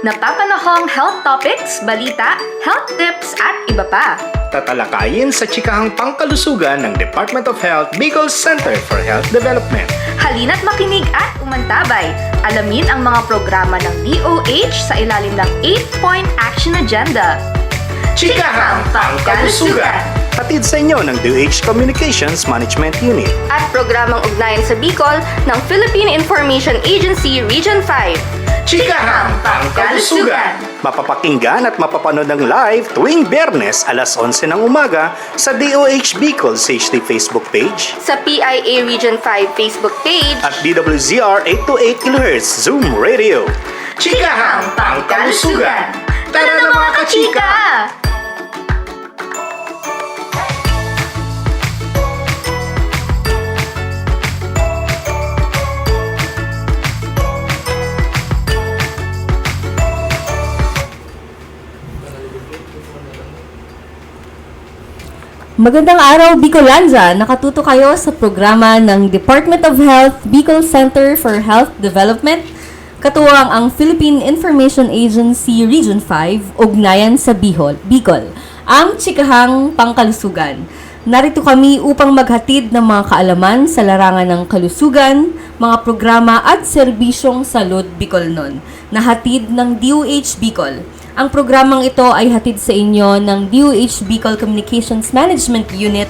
Napapanahong health topics, balita, health tips at iba pa. Tatalakayin sa chikahang pangkalusugan ng Department of Health Bicol Center for Health Development. Halina't makinig at umantabay. Alamin ang mga programa ng DOH sa ilalim ng 8-point action agenda. Chikahang Pangkalusugan! Hatid sa inyo ng DOH Communications Management Unit. At programang ugnayan sa Bicol ng Philippine Information Agency Region 5. Chikahang Pangkalusugan! Mapapakinggan at mapapanood ng live tuwing Biyernes alas 11 ng umaga sa DOH Bicol CHD Facebook page Sa PIA Region 5 Facebook page at DWZR 828 kHz Zoom Radio. Chikahang Pangkalusugan! Tara na mga kachika! Magandang araw, Bicolanza! Nakatuto kayo sa programa ng Department of Health Bicol Center for Health Development, katuwang ang Philippine Information Agency Region 5, ugnayan sa Bicol, ang chikahang pangkalusugan. Narito kami upang maghatid ng mga kaalaman sa larangan ng kalusugan, mga programa at serbisyong salud Bicolnon, na hatid ng DOH Bicol. Ang programang ito ay hatid sa inyo ng DOH Bicol Communications Management Unit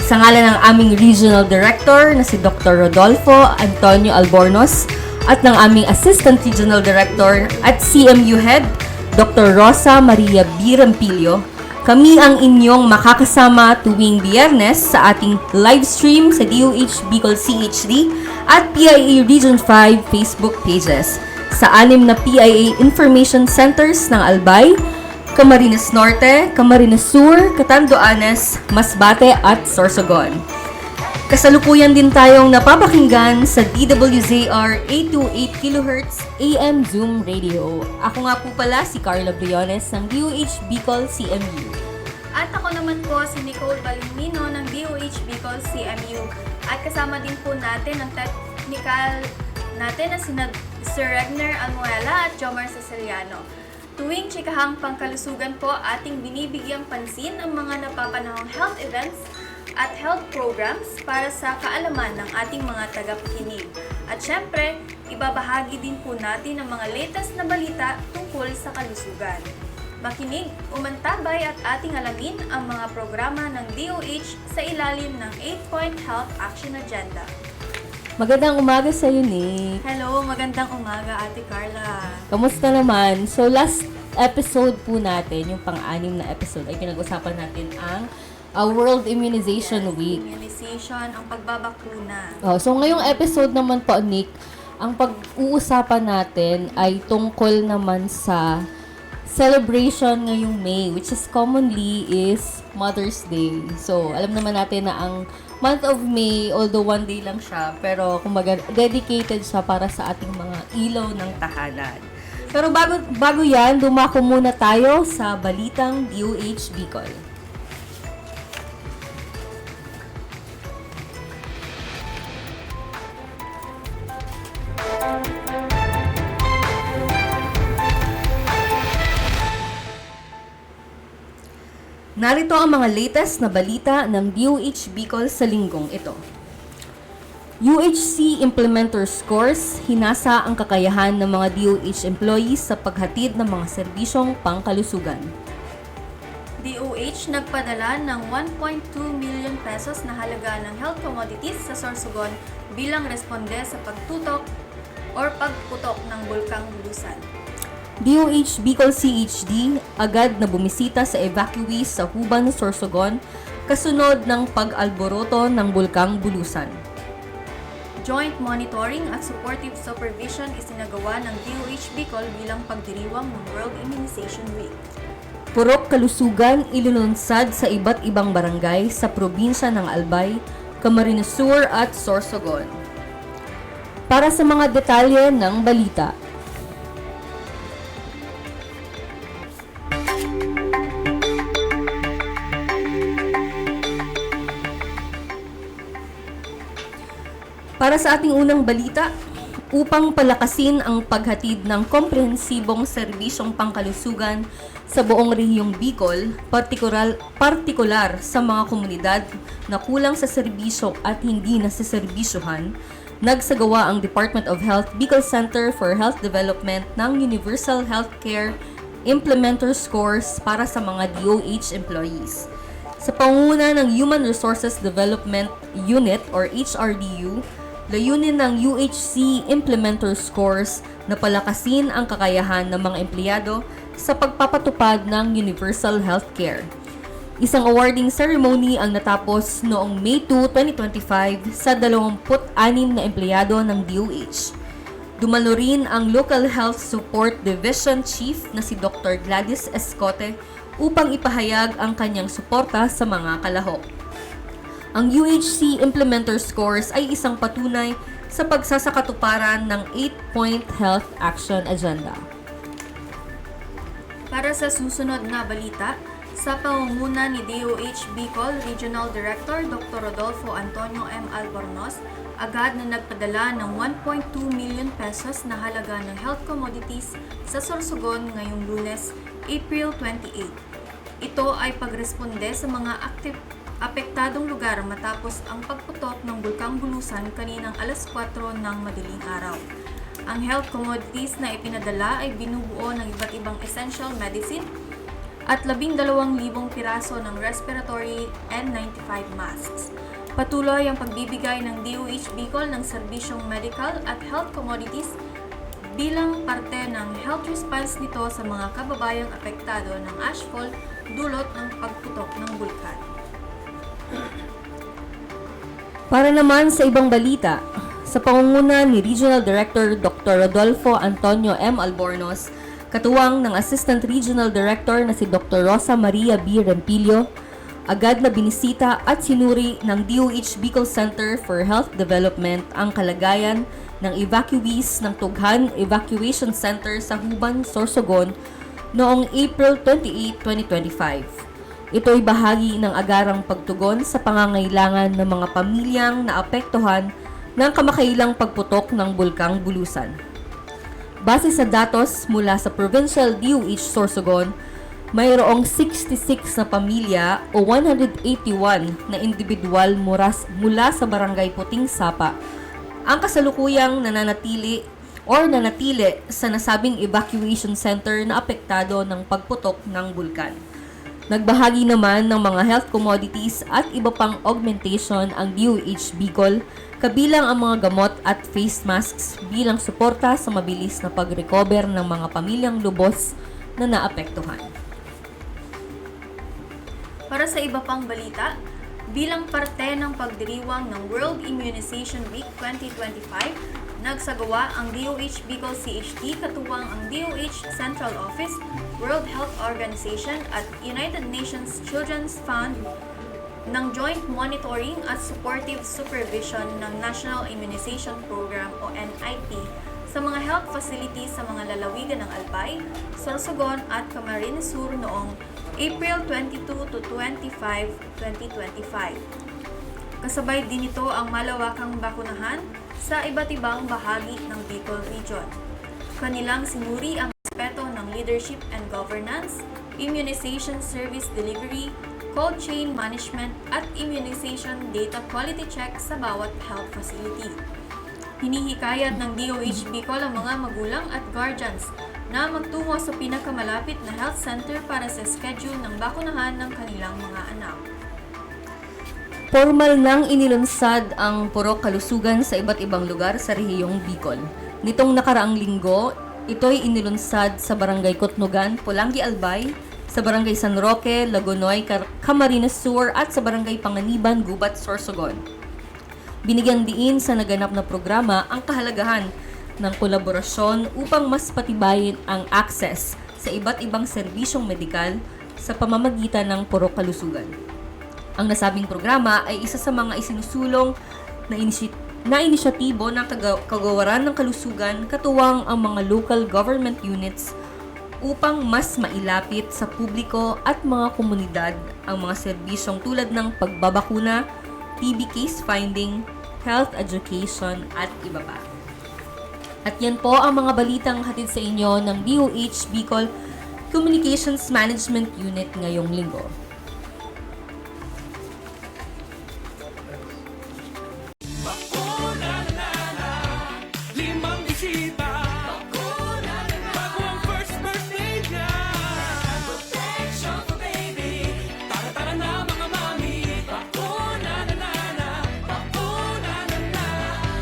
sa ngalan ng aming Regional Director na si Dr. Rodolfo Antonio Albornoz at ng aming Assistant Regional Director at CMU Head, Dr. Rosa Maria B. Rampilio. Kami ang inyong makakasama tuwing Biyernes sa ating live stream sa DOH Bicol CHD at PIA Region 5 Facebook pages sa 6 na PIA Information Centers ng Albay, Camarines Norte, Camarines Sur, Catanduanes, Masbate at Sorsogon. Kasalukuyan din tayong napapakinggan sa DWZR 828 kHz AM Zoom Radio. Ako nga po pala si Carla Briones ng DOH Bicol CMU. At ako naman po si Nicole Balimino ng DOH Bicol CMU. At kasama din po natin ang technical natin na sina Sir Regner Almuela at Jomar Ceciliano. Tuwing chikahang pangkalusugan po, ating binibigyang pansin ang mga napapanahong health events at health programs para sa kaalaman ng ating mga tagapakinig. At syempre, ibabahagi din po natin ang mga latest na balita tungkol sa kalusugan. Makinig, umantabay at ating alamin ang mga programa ng DOH sa ilalim ng 8-point Health Action Agenda. Magandang umaga sa iyo, Nick. Hello, magandang umaga, Ate Carla. Kamusta naman? So, last episode po natin, yung pang-anim na episode, ay pinag-usapan natin ang World Immunization Week. Immunization, ang pagbabakuna. So, ngayong episode naman po, Nick, ang pag-uusapan natin ay tungkol naman sa celebration ngayong May, which is commonly is Mother's Day. So, alam naman natin na ang month of May, although one day lang siya, pero kumbaga dedicated siya para sa ating mga ilaw ng tahanan. Pero bago yan, dumako muna tayo sa balitang DOH Bicol. Narito ang mga latest na balita ng DOH Bicol sa linggong ito. UHC Implementer Scores, hinasa ang kakayahan ng mga DOH employees sa paghatid ng mga serbisyong pangkalusugan. DOH nagpadala ng 1.2 million pesos na halaga ng health commodities sa Sorsogon bilang responde sa pagtutok or pagputok ng bulkang Bulusan. DOH Bicol CHD agad na bumisita sa evacuees sa Huban, Sorsogon kasunod ng pag-alboroto ng bulkang Bulusan. Joint monitoring at supportive supervision isinagawa ng DOH Bicol bilang pagdiriwang ng World Immunization Week. Purok kalusugan ililunsad sa iba't ibang barangay sa probinsya ng Albay, Camarines Sur at Sorsogon. Para sa mga detalye ng balita, Para sa ating unang balita, upang palakasin ang paghatid ng komprehensibong serbisyong pangkalusugan sa buong rehiyong Bicol, partikular sa mga komunidad na kulang sa serbisyo at hindi nasiserbisyohan. Nagsagawa ang Department of Health Bicol Center for Health Development ng Universal Healthcare Implementer Scores para sa mga DOH employees. Sa pangunguna ng Human Resources Development Unit or HRDU, layunin ng UHC Implementer Scores na palakasin ang kakayahan ng mga empleyado sa pagpapatupad ng universal healthcare. Isang awarding ceremony ang natapos noong May 2, 2025 sa 26 na empleyado ng DOH. Dumalo rin ang Local Health Support Division Chief na si Dr. Gladys Escote upang ipahayag ang kanyang suporta sa mga kalahok. Ang UHC Implementer Scores ay isang patunay sa pagsasakatuparan ng 8-point Health Action Agenda. Para sa susunod na balita, sa pangunguna ni DOH Bicol Regional Director Dr. Rodolfo Antonio M. Albornoz, agad na nagpadala ng 1.2 million pesos na halaga ng health commodities sa Sorsogon ngayong Lunes, April 28. Ito ay pagresponde sa mga apektadong lugar matapos ang pagputok ng Bulkang Bulusan kaninang alas 4 ng madaling araw. Ang health commodities na ipinadala ay binubuo ng iba't ibang essential medicine at 12,000 piraso ng respiratory N95 masks. Patuloy ang pagbibigay ng DOH Bicol ng serbisyong medical at health commodities bilang parte ng health response nito sa mga kababayang apektado ng ashfall dulot ng pagputok ng bulkan. Para naman sa ibang balita, sa pangunguna ni Regional Director Dr. Rodolfo Antonio M. Albornoz, katuwang ng Assistant Regional Director na si Dr. Rosa Maria B. Rempilio, agad na binisita at sinuri ng DOH Bicol Center for Health Development ang kalagayan ng evacuees ng Tughan Evacuation Center sa Huban, Sorsogon noong April 28, 2025. Ito ay bahagi ng agarang pagtugon sa pangangailangan ng mga pamilyang naapektuhan ng kamakailang pagputok ng Bulkang Bulusan. Base sa datos mula sa Provincial DOH Sorsogon, mayroong 66 na pamilya o 181 na individual mula sa Barangay Puting Sapa ang kasalukuyang nanatili sa nasabing evacuation center na apektado ng pagputok ng bulkan. Nagbahagi naman ng mga health commodities at iba pang augmentation ang DOH Bicol, kabilang ang mga gamot at face masks bilang suporta sa mabilis na pag-recover ng mga pamilyang lubos na naapektuhan. Para sa iba pang balita, bilang parte ng pagdiriwang ng World Immunization Week 2025, nagsagawa ang DOH Bicol CHT katuwang ang DOH Central Office, World Health Organization at United Nations Children's Fund ng joint monitoring at supportive supervision ng National Immunization Program o NIP sa mga health facilities sa mga lalawigan ng Albay, Sorsogon at Camarines Sur noong April 22 to 25, 2025. Kasabay din ito ang malawakang bakunahan sa iba't ibang bahagi ng Bicol Region. Kanilang sinuri ang aspeto ng leadership and governance, immunization service delivery, cold chain management at immunization data quality check sa bawat health facility. Hinihikayat ng DOH Bicol ang mga magulang at guardians na magtungo sa pinakamalapit na health center para sa schedule ng bakunahan ng kanilang mga anak. Formal nang inilunsad ang Purok Kalusugan sa iba't ibang lugar sa rehiyong Bicol. Nitong nakaraang linggo, ito'y inilunsad sa Barangay Kotnogan, Pulangi Albay, sa Barangay San Roque, Lagonoy, Camarines Sur at sa Barangay Panganiban, Gubat, Sorsogon. Binigyang diin sa naganap na programa ang kahalagahan ng kolaborasyon upang mas patibayin ang access sa iba't ibang serbisyong medikal sa pamamagitan ng Purok Kalusugan. Ang nasabing programa ay isa sa mga isinusulong na inisyatibo ng Kagawaran ng Kalusugan katuwang ang mga local government units upang mas mailapit sa publiko at mga komunidad ang mga serbisyong tulad ng pagbabakuna, TB case finding, health education at iba pa. At yan po ang mga balitang hatid sa inyo ng DOH Bicol Communications Management Unit ngayong linggo. Limang bisita. Bago ang first birthday niya. Protection for baby. Tara-tara na mga mami. Bakuna na.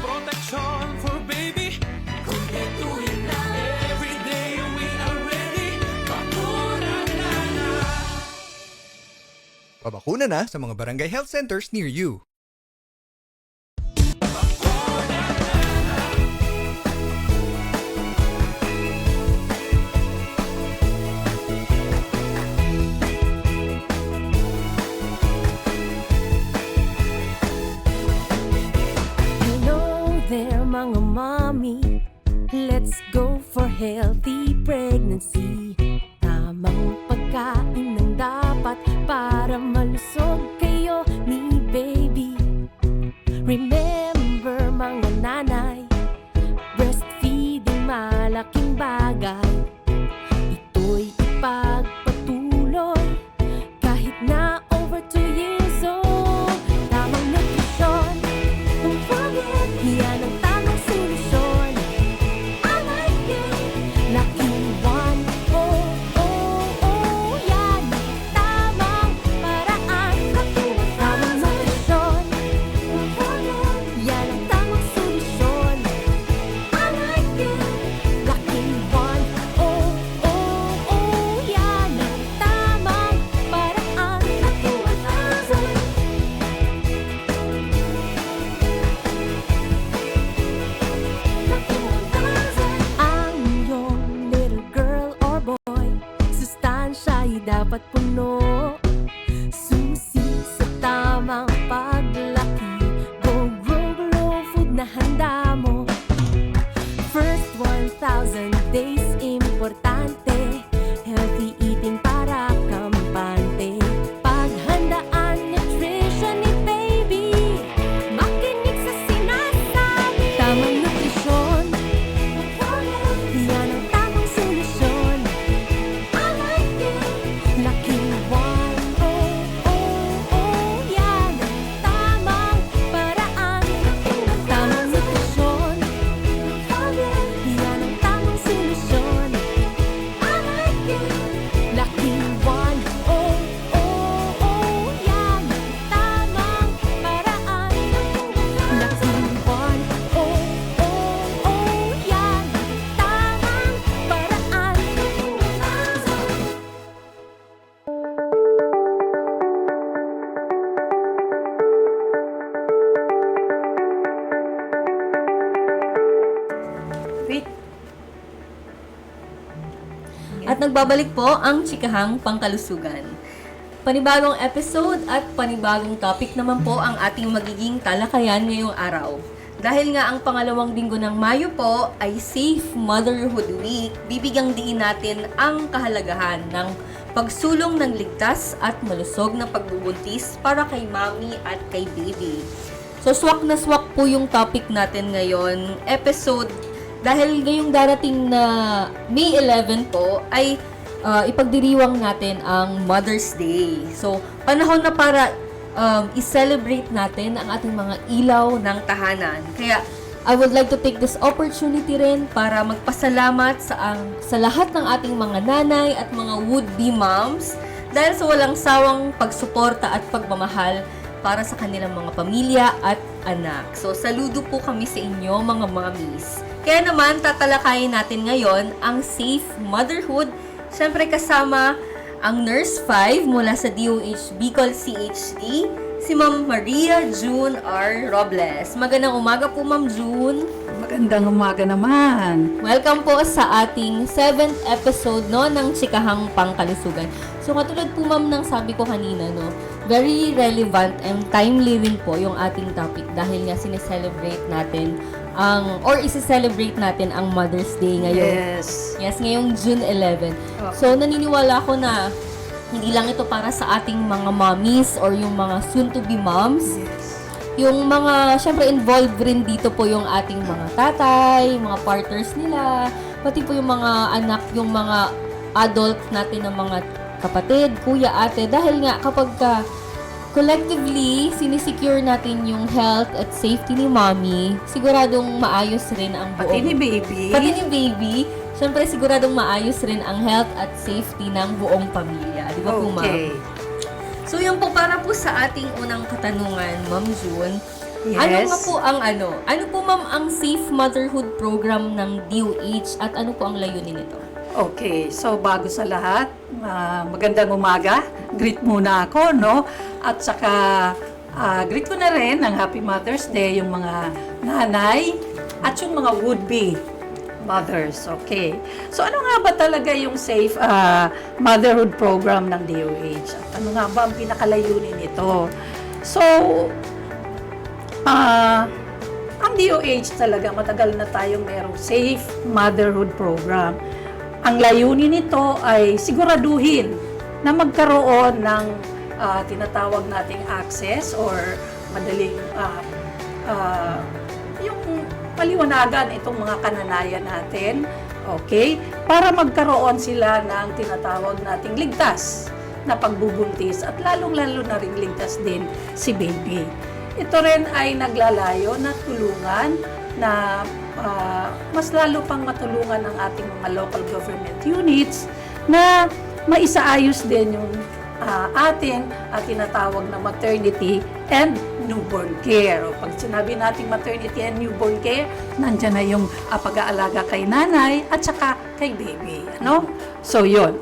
Protection for baby. Kumpletuhin na. Every day we are ready. Bakuna na. Pabakuna na sa mga barangay health centers near you. Hello there mga mommy, let's go for healthy pregnancy. Tamang pagkain ng dapat para malusog kayo ni baby. Remember mga nanay, breastfeeding malaking bagay. Ito'y ipagpatuloy kahit na over 2 years old. Tamang nutrisyon, don't forget, yan ang tamang solusyon. I like it, Lucky One. Oh, oh, oh, yan ang tamang paraan. Tamang nutrisyon, don't forget, yan ang tamang solusyon. I like it, Lucky One. Oh, oh, oh, yan ang tamang paraan. Lucky 1000. Ang iyong little girl or boy, sustansya'y dapat puno. Susi sa tamang paglaki, go grow glow food na handa mo. First 1,000 days importante, healthy eating para kampante. Paghandaan nutrition ni baby, makinig sa sinasabi. Tamang nutrisyon, yan ang tamang solusyon. I like it, Lucky One. Oh, oh, oh, yan ang tamang paraan. Tamang nutrisyon, yan ang tamang solusyon. I like it, Lucky One. Oh, oh, oh, yan ang tamang paraan. Lucky One. Oh, oh, oh, yan ang tamang paraan. At nagbabalik po ang Chikahang Pangkalusugan. Panibagong episode at panibagong topic naman po ang ating magiging talakayan ngayong araw. Dahil nga ang pangalawang linggo ng Mayo po ay Safe Motherhood Week, bibigyang diin natin ang kahalagahan ng pagsulong ng ligtas at malusog na pagbubuntis para kay mami at kay baby. So swak na swak po yung topic natin ngayon, episode, dahil ngayong darating na May 11 po ay ipagdiriwang natin ang Mother's Day. So panahon na para i-celebrate natin ang ating mga ilaw ng tahanan. Kaya I would like to take this opportunity rin para magpasalamat sa lahat ng ating mga nanay at mga would-be moms dahil sa walang sawang pagsuporta at pagmamahal para sa kanilang mga pamilya at anak. So, saludo po kami sa inyo, mga mommies. Kaya naman, tatalakayin natin ngayon ang Safe Motherhood. Siyempre kasama ang Nurse 5 mula sa DOH Bicol CHD, si Ma'am Maria June R. Robles. Magandang umaga po, Ma'am June. Magandang umaga naman. Welcome po sa ating 7th episode no, ng Chikahang Pangkalusugan. So katulad po ma'am ng sabi ko kanina, no, very relevant and timely rin po yung ating topic dahil nga sineselebrate natin isi-celebrate natin ang Mother's Day ngayon. Yes, ngayong June 11. So naniniwala ako na hindi lang ito para sa ating mga mommies or yung mga soon-to-be moms. Yung mga, syempre involved rin dito po yung ating mga tatay, mga partners nila, pati po yung mga anak, yung mga adult natin ng mga kapatid, kuya, ate. Dahil nga kapag collectively, sinisecure natin yung health at safety ni mommy, siguradong maayos rin ang buong... Pati ni baby. Pati ni baby. Siyempre, siguradong maayos rin ang health at safety ng buong pamilya. Di ba po, ma'am? Okay. So, yun po, para po sa ating unang katanungan, Ma'am June, Yes. ano nga po ang ano po, ma'am, ang Safe Motherhood Program ng DOH at ano po ang layunin nito? Okay, so bago sa lahat, magandang umaga. Greet muna ako, no? At saka, greet ko na rin ng Happy Mother's Day yung mga nanay at yung mga would-be mothers, okay? So, ano nga ba talaga yung Safe Motherhood Program ng DOH? At ano nga ba ang pinakalayunin nito? So, ang DOH talaga, matagal na tayong merong Safe Motherhood Program. Ang layunin nito ay siguraduhin na magkaroon ng tinatawag nating access or madaling yung paliwanagan itong mga kananayan natin, okay? Para magkaroon sila ng tinatawag nating ligtas na pagbubuntis at lalong-lalo na rin ligtas din si baby. Ito rin ay naglalayo na tulungan na mas lalo pang matulungan ang ating mga local government units na maisaayos din yung ating tinatawag na maternity and newborn care. O pag sinabi nating maternity and newborn care, nandyan na yung pag-aalaga kay nanay at saka kay baby. Ano? So, yun.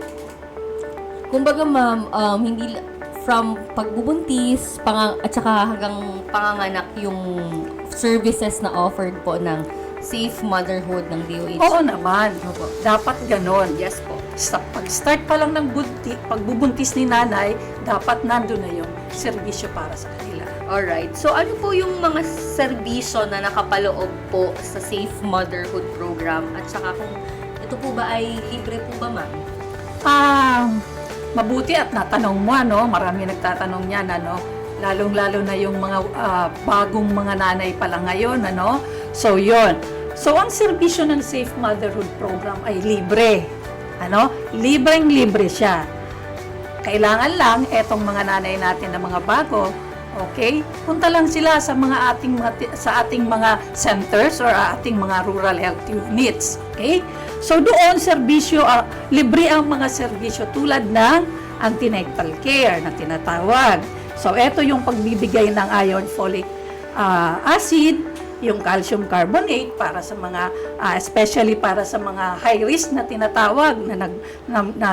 Kumbaga, ma'am, hindi from pagbubuntis at saka hanggang panganganak yung services na offered po ng Safe Motherhood ng DOH. Oo naman. Opo. Dapat ganon. Yes po. Pag-start pa lang ng pagbubuntis ni nanay, dapat nandun na yung serbisyo para sa kanila. Alright. So, ano po yung mga serbisyo na nakapaloob po sa Safe Motherhood Program? At saka kung ito po ba ay libre po ba, ma'am? Mabuti at natanong mo, ano? Marami nagtatanong niyan, ano? Lalong-lalo na yung mga bagong mga nanay pala ngayon, ano? So, yon. So, ang serbisyo ng Safe Motherhood Program ay libre. Ano? Libreng-libre siya. Kailangan lang, etong mga nanay natin na mga bago, okay? Punta lang sila sa ating mga centers or ating mga rural health units, okay? So doon serbisyo, libre ang mga serbisyo tulad ng antenatal care na tinatawag. So ito yung pagbibigay ng iron folic acid, yung calcium carbonate para sa mga especially para sa mga high risk na tinatawag na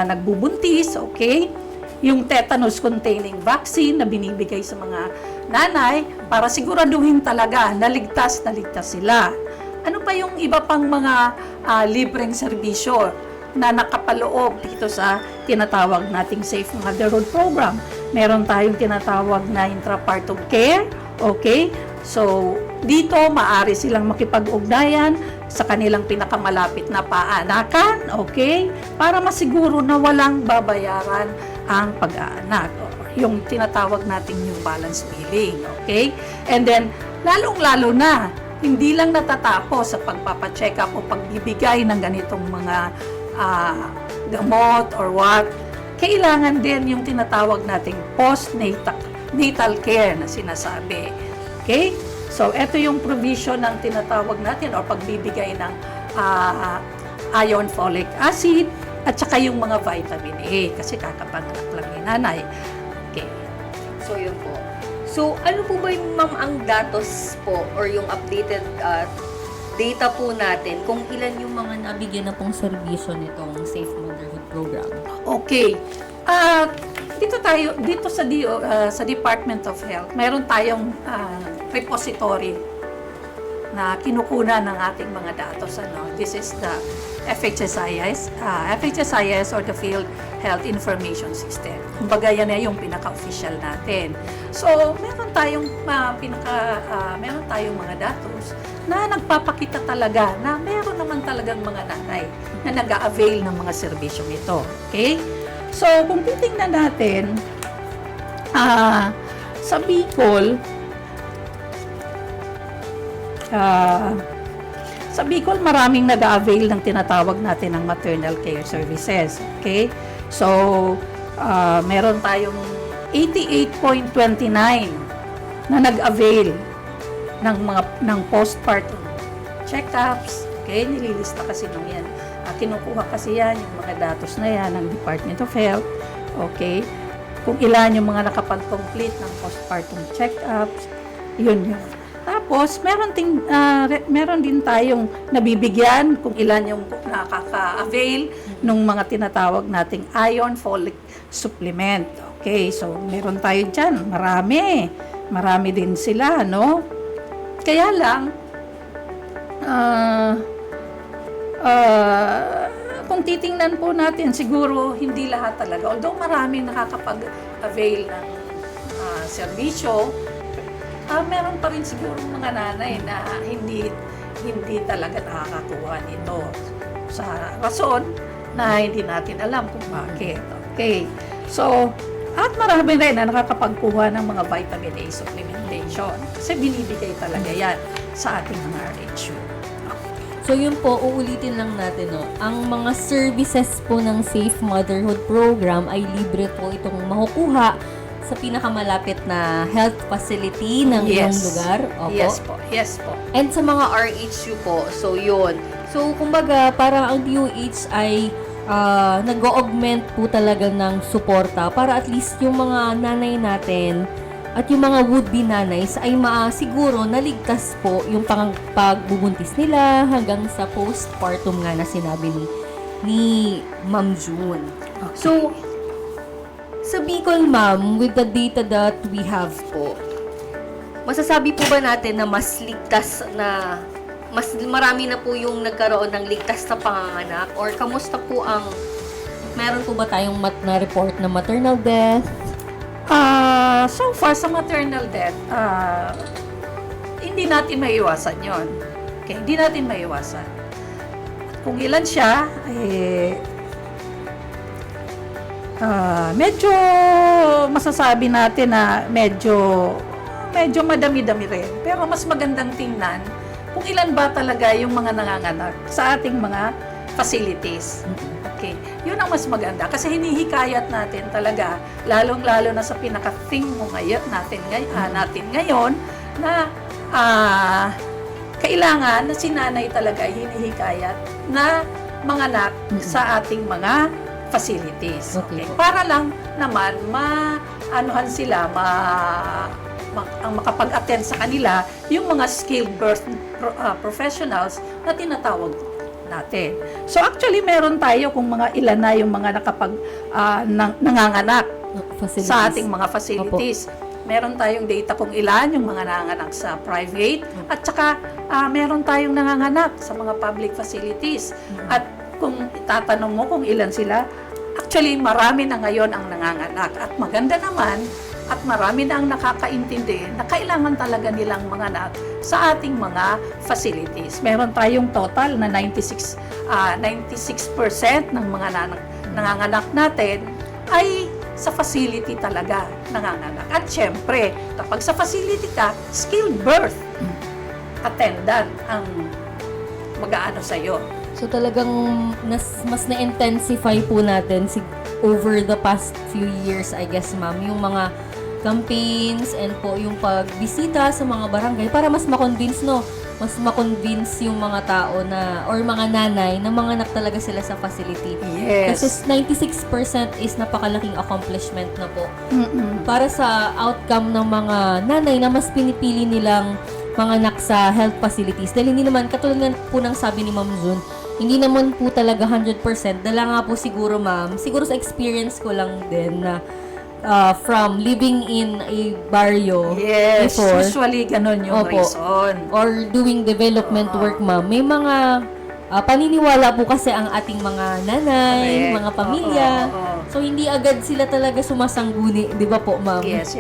nagbubuntis, okay? Yung tetanus containing vaccine na binibigay sa mga nanay para siguraduhin talaga na ligtas sila. Ano pa yung iba pang mga libreng serbisyo na nakapaloob dito sa tinatawag nating Safe Motherhood Program? Meron tayong tinatawag na intrapartum care, okay? So, dito maaari silang makipag-ugnayan sa kanilang pinakamalapit na paanakan, okay? Para masiguro na walang babayaran ang pag-aanak, yung tinatawag nating new balance billing, okay? And then, lalong-lalo na, hindi lang natatapos sa pagpapacheck up o pagbibigay ng ganitong mga gamot or what, kailangan din yung tinatawag nating postnatal care na sinasabi. Okay? So, ito yung provision ng tinatawag natin o pagbibigay ng iron folic acid at saka yung mga vitamin A kasi kakapanganak lang ni nanay. Okay. So, yun po. So, ano po ba yung, ma'am, ang datos po or yung updated data po natin kung ilan yung mga nabigyan na pong serbisyo nitong Safe Motherhood Program? Okay. Dito sa Department of Health, mayroon tayong repository na kinukunan ng ating mga datos. This is the FHSIS or the Field Health Information System. Kumbaga yan ay yung pinaka-official natin. So, meron tayong mga datos na nagpapakita talaga na meron naman talagang mga nanay na nag-a-avail ng mga serbisyong ito. Okay? So, kung titingnan natin, sa Bicol, Sa Bicol, maraming nag-avail ng tinatawag natin ng maternal care services. Okay? So, meron tayong 88.29 na nag-avail ng postpartum check-ups. Okay? Nililista kasi nung yan. Kinukuha kasi yan, yung mga datos na yan ng Department of Health. Okay? Kung ilan yung mga nakapag-complete ng postpartum check-ups. Yun. Tapos, meron din tayong nabibigyan kung ilan yung nakaka-avail ng mga tinatawag nating iron folic supplement. Okay, so meron tayo dyan. Marami din sila, no? Kaya lang, kung titingnan po natin, siguro hindi lahat talaga. Although maraming nakakapag-avail ng serbisyo, meron pa rin siguro mga nanay na hindi talaga nakakakuha nito sa rason na hindi natin alam kung bakit. Okay. So, at marami rin na nakakapagkuha ng mga vitamin A supplementation kasi binibigay talaga yan sa ating mga RHU. So yun po, uulitin lang natin, no? Ang mga services po ng Safe Motherhood Program ay libre po itong makukuha sa pinakamalapit na health facility ng iyong lugar. Opo. Yes po. And sa mga RHU po, so yun. So, kumbaga, parang ang DOH ay nag-augment po talaga ng suporta para at least yung mga nanay natin at yung mga would-be nanays ay siguro naligtas po yung pagbubuntis nila hanggang sa postpartum nga na sinabi ni Ma'am June. Okay. So, sa Bicol, ma'am, with the data that we have po, masasabi po ba natin na mas ligtas na, mas marami na po yung nagkaroon ng ligtas na panganganak? Or kamusta po meron po ba tayong na-report na maternal death? So far sa maternal death, hindi natin maiwasan yon. Okay, hindi natin maiwasan. Kung ilan siya, medyo masasabi natin na medyo madami-dami rin. Pero mas magandang tingnan kung ilan ba talaga yung mga nanganganak sa ating mga facilities. Okay. Yun ang mas maganda kasi hinihikayat natin talaga, lalong-lalo na sa pinaka-thing mo natin ngayon na kailangan na si nanay talaga hinihikayat na manganak sa ating mga facilities. Okay. Para lang naman maanuhan sila ang makapag-attend sa kanila yung mga skilled birth professionals na tinatawag natin. So actually meron tayo kung mga ilan na yung mga nanganganak sa ating mga facilities. Opo. Meron tayong data kung ilan yung mga nanganganak sa private at saka meron tayong nanganganak sa mga public facilities. At kung itatanong mo kung ilan sila, actually marami na ngayon ang nanganganak at maganda naman at marami na ang nakakaintindi na kailangan talaga nilang manganak sa ating mga facilities. Meron tayong total na 96% ng mga nanganganak natin ay sa facility talaga nanganganak. At syempre, kapag sa facility ka, skilled birth attendant ang mag-aano sa'yo. So talagang mas na-intensify po natin over the past few years, I guess, ma'am, yung mga campaigns and po yung pagbisita sa mga barangay para mas ma-convince yung mga tao na or mga nanay na manganak talaga sila sa facility. Yes. Kasi 96% is napakalaking accomplishment na po. Para sa outcome ng mga nanay na mas pinipili nilang manganak sa health facilities. Dahil hindi naman, katulad po ng sabi ni Ma'am June, hindi naman po talaga 100%. Dala nga po siguro, ma'am, siguro sa experience ko lang din na from living in a barrio before. Usually ganun yung reason. Or doing development work, ma'am. May mga paniniwala po kasi ang ating mga nanay, mga pamilya. So, hindi agad sila talaga sumasangguni. Di ba po, ma'am? Yes.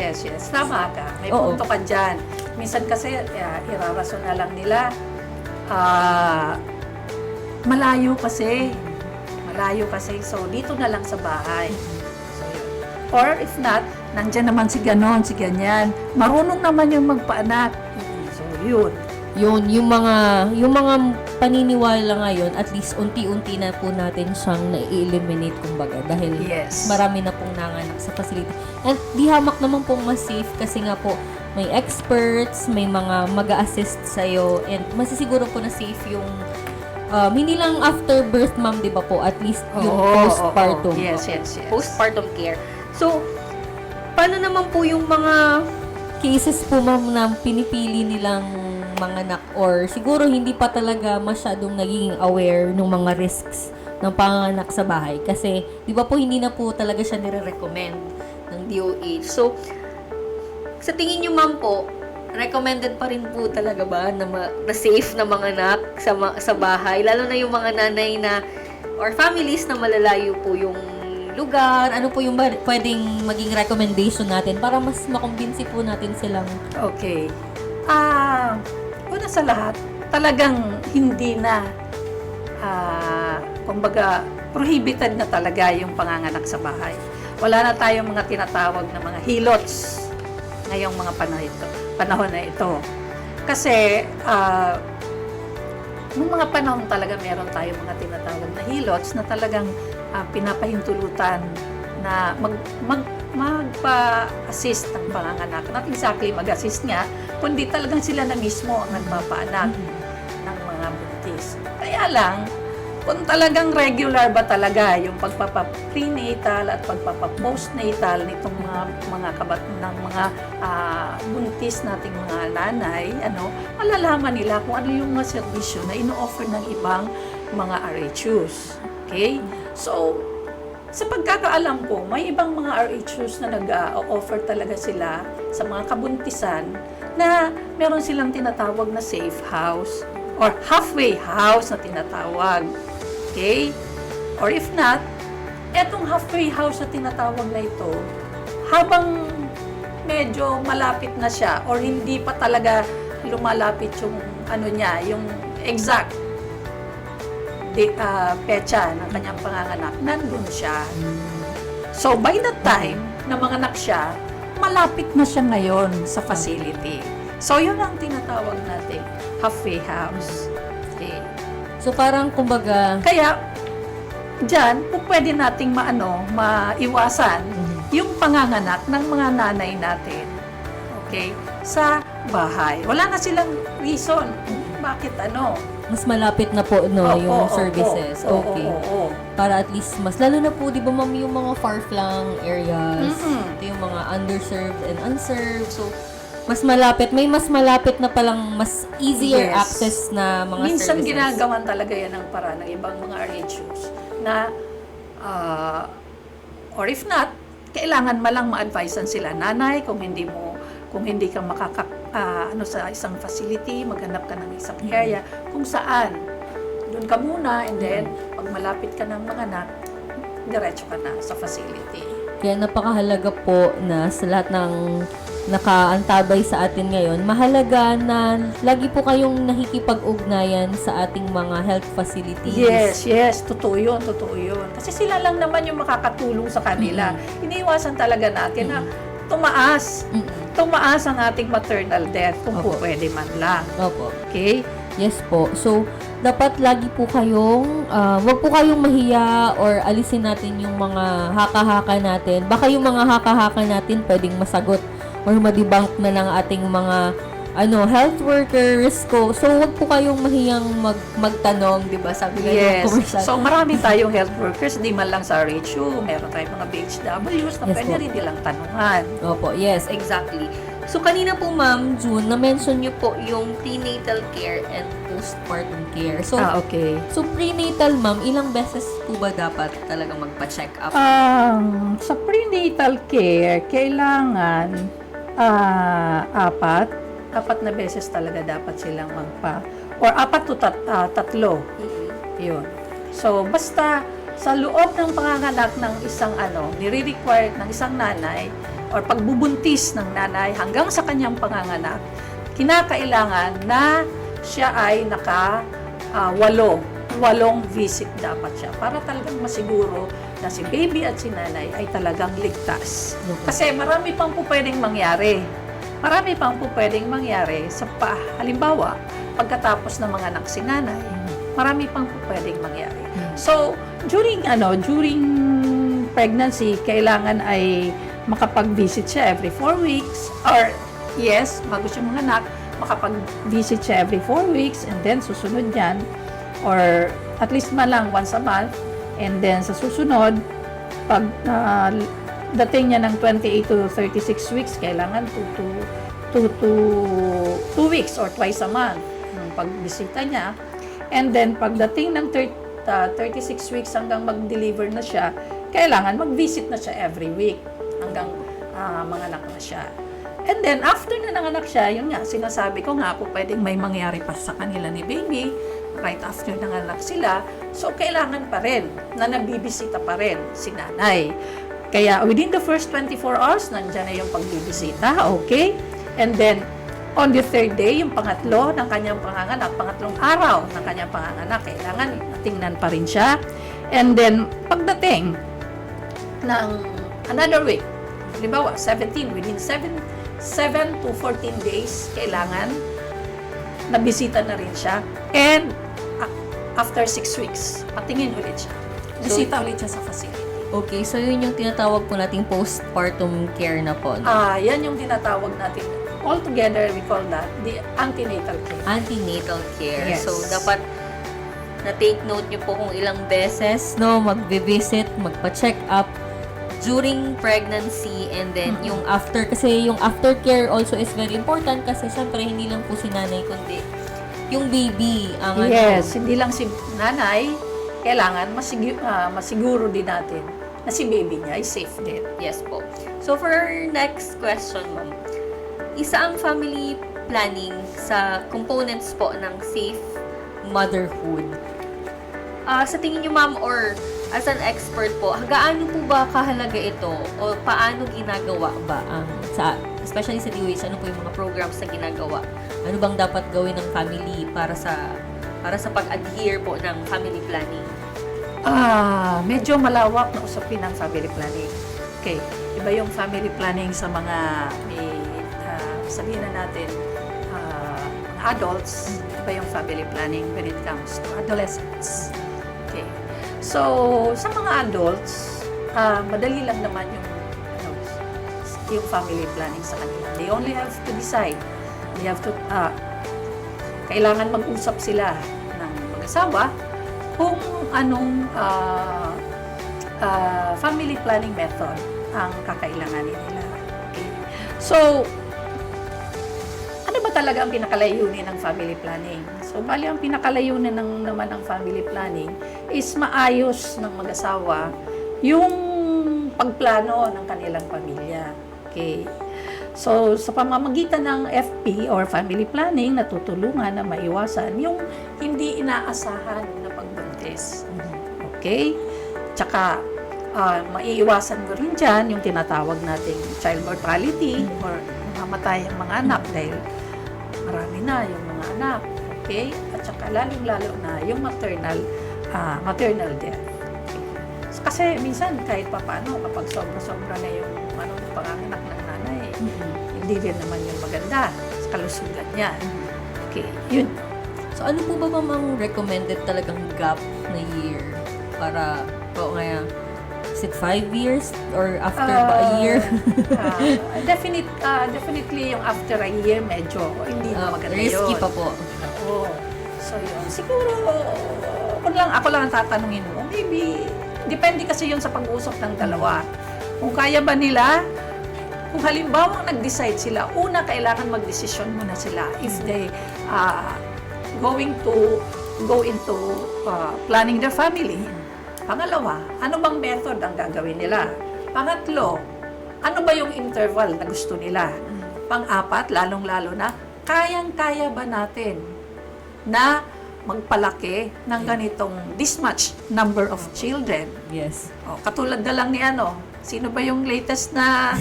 Tama ka. May punto ka dyan. Minsan kasi, irarason na lang nila. Malayo kasi. So, dito na lang sa bahay. So, yun. Or if not, nandyan naman si ganon, si ganyan. Marunong naman yung magpaanak. So, yun. Yun, yung mga paniniwala ngayon, at least unti-unti na po natin siyang na-eliminate kumbaga dahil Yes. marami na pong nanganak sa facility. And di hamak naman pong mas safe kasi nga po may experts, may mga mag-a-assist sa'yo, and masisiguro po na safe yung hindi lang after birth, ma'am, di ba po? At least yung postpartum. Yes. Postpartum care. So, paano naman po yung mga cases po, ma'am, na pinipili nilang manganak or siguro hindi pa talaga masyadong naging aware ng mga risks ng panganak sa bahay kasi di ba po hindi na po talaga siya nire-recommend ng DOH. So, sa tingin niyo, ma'am po, recommended pa rin po talaga ba na, na safe na manganak sa bahay, lalo na yung mga nanay na or families na malalayo po yung lugar? Ano po yung pwedeng maging recommendation natin para mas makumbinsi po natin silang Okay. Una sa lahat, talagang hindi na, kumbaga, prohibited na talaga yung panganganak sa bahay. Wala na tayong mga tinatawag na mga hilots ngayong mga panahon na ito. Kasi, nung mga panahon talaga meron tayong mga tinatawag na hilots na talagang pinapahintulutan na magpa-assist ng panganganak. Not exactly mag-assist nga, kundi talagang sila na mismo ang nagpapaanak ng mga buntis. Kaya lang, kung talagang regular ba talaga yung pagpapa-prenatal at pagpapa-postnatal nitong mga buntis nating mga nanay, malalaman nila kung ano yung mga serbisyo na ino-offer ng ibang mga RHUs. Okay? So, sa pagkakaalam ko, may ibang mga RHUs na nag-offer talaga sila sa mga kabuntisan na meron silang tinatawag na safe house or halfway house na tinatawag. Okay? Or if not, etong halfway house na tinatawag na ito, habang medyo malapit na siya or hindi pa talaga lumalapit yung yung exact petsa ng kanyang panganganak, nandun siya. So, by the time na manganak siya, malapit na siya ngayon sa facility. So, yun ang tinatawag natin halfway house. Okay. So, parang kumbaga Kaya, dyan, pwede nating maiwasan yung panganganak ng mga nanay natin. Okay? Sa bahay. Wala na silang reason. Bakit mas malapit na po yung services. Okay. Oo. Para at least lalo na po, di ba ma'am, yung mga far-flung areas, ito yung mga underserved and unserved. So, mas malapit na palang mas easier Yes. access na mga Minsan services. ginagawan talaga yan ng paraan ng ibang mga RHUs na or if not, kailangan malang ma-advisean sila nanay kung hindi ka sa isang facility, maghanap ka ng isang area kung saan doon ka muna, and then pag malapit ka ng mga anak, diretso ka na sa facility. Kaya napakahalaga po na sa lahat ng nakaantabay sa atin ngayon, mahalaga na lagi po kayong nakikipag-ugnayan sa ating mga health facilities. Yes, totoo yun. Kasi sila lang naman yung makakatulong sa kanila. Iniiwasan talaga natin na tumaas ang ating maternal death kung po pwede man lang. Opo. Okay? Yes po. So, dapat lagi po kayong, wag po kayong mahiya or alisin natin yung mga haka-haka natin. Baka yung mga haka-haka natin pwedeng masagot or ma-debunk na ng ating mga health workers ko. So, wag po kayong mahiyang magtanong, di ba? Sabi nga yung commercial. So, marami tayong health workers, di man lang sa RHU. Meron tayong mga BHWs na Yes pwede po. rin nilang tanungan. Opo, yes, exactly. So, kanina po, Ma'am June, na-mention niyo po yung prenatal care and postpartum care. So, Okay. so prenatal, Ma'am, ilang beses po ba dapat talagang magpa-check up? Sa prenatal care, kailangan apat na beses talaga dapat silang or 4 to 3. Yun. So, basta sa loob ng panganganak ng isang nire-require ng isang nanay or pagbubuntis ng nanay hanggang sa kanyang panganganak, kinakailangan na siya ay walong visit dapat siya para talagang masiguro na si baby at si nanay ay talagang ligtas. Kasi marami pang po pwedeng mangyari. Halimbawa, pagkatapos na mga anak si nanay, marami pang pwedeng mangyari. So, during pregnancy, kailangan ay makapag-visit siya every 4 weeks, or yes, bago siya manganak, makapag-visit siya every 4 weeks, and then susunod yan, or at least man lang once a month, and then sa susunod, pag dating niya ng 28 to 36 weeks, kailangan 2 weeks or twice a month ng pagbisita niya. And then, pagdating ng 36 weeks hanggang mag-deliver na siya, kailangan mag-visit na siya every week hanggang manganak na siya. And then, after na nanganak siya, yun nga, sinasabi ko nga, kung pwedeng may mangyari pa sa kanila ni baby, right after nanganak sila, so kailangan pa rin na nabibisita pa rin si nanay. Kaya within the first 24 hours, nandyan na yung pagbibisita, okay? And then, on the third day, yung pangatlo ng kanyang panganganak, pangatlong araw ng kanyang panganganak, kailangan tingnan pa rin siya. And then, pagdating ng another week, halimbawa, 17, within 7 to 14 days, kailangan nabisita na rin siya. And after 6 weeks, patingin ulit siya. Bisita ulit siya sa facility. Okay, so yun yung tinatawag po nating postpartum care na po. No? Yan yung tinatawag natin. Altogether, we call that the antenatal care. Antenatal care. Yes. So, dapat na-take note nyo po kung ilang beses, no, magbe-visit, magpa-check up during pregnancy, and then yung after, kasi yung aftercare also is very important kasi syempre hindi lang po si nanay kundi yung baby ang Yes, hindi lang si nanay, kailangan masiguro din natin na si baby niya ay safe din. Yes po. So for our next question, ma'am, isa ang family planning sa components po ng safe motherhood. Sa tingin niyo, ma'am, or as an expert po, gaano po ba kahalaga ito o paano ginagawa ba especially sa DOH, ano po yung mga programs na ginagawa? Ano bang dapat gawin ng family para sa pag-adhere po ng family planning? Medyo malawak na usapin ang family planning. Okay, iba yung family planning sa mga sabihin na natin adults, iba yung family planning when it comes to adolescents. Okay. So, sa mga adults, madali lang naman yung family planning sa kanila. They only have to decide. They have to, kailangan mag-usap sila ng mag-asawa kung anong family planning method ang kakailanganin nila. Okay. So, ano ba talaga ang pinakalayunin ng family planning? So, bali ang pinakalayunin naman ng family planning is maayos ng mag-asawa yung pagplano ng kanilang pamilya. Okay. So, sa pamamagitan ng FP or family planning, natutulungan na maiwasan yung hindi inaasahan na pagbuntis. Okay? Tsaka, maiiwasan mo rin dyan yung tinatawag nating child mortality or mamatay ang mga anak dahil marami na yung mga anak. Okay? At saka lalong-lalo na yung maternal death. Okay. Kasi minsan kahit pa paano kapag sobra-sobra na yung panganganak ng nanay, hindi rin naman yung maganda sa kalusugan niya. Okay, yun. So, ano po ba ang recommended talagang gap na year para po ngayon? Is it 5 years or after ba a year? Definitely yung after a year medyo hindi na maganda yun. Risky pa po. Oo. So yun. Siguro, ako lang ang tatanungin mo. Maybe, depende kasi yun sa pag-uusap ng dalawa. Kung kaya ba nila, kung halimbawa nag-decide sila, una kailangan mag-desisyon muna sila if they going to go into planning their family. Pangalawa, ano bang method ang gagawin nila? Pangatlo, ano ba yung interval na gusto nila? Pang-apat, lalong-lalo na, kayang-kaya ba natin na magpalaki ng ganitong this much number of children? Yes. Katulad na lang ni sino ba yung latest na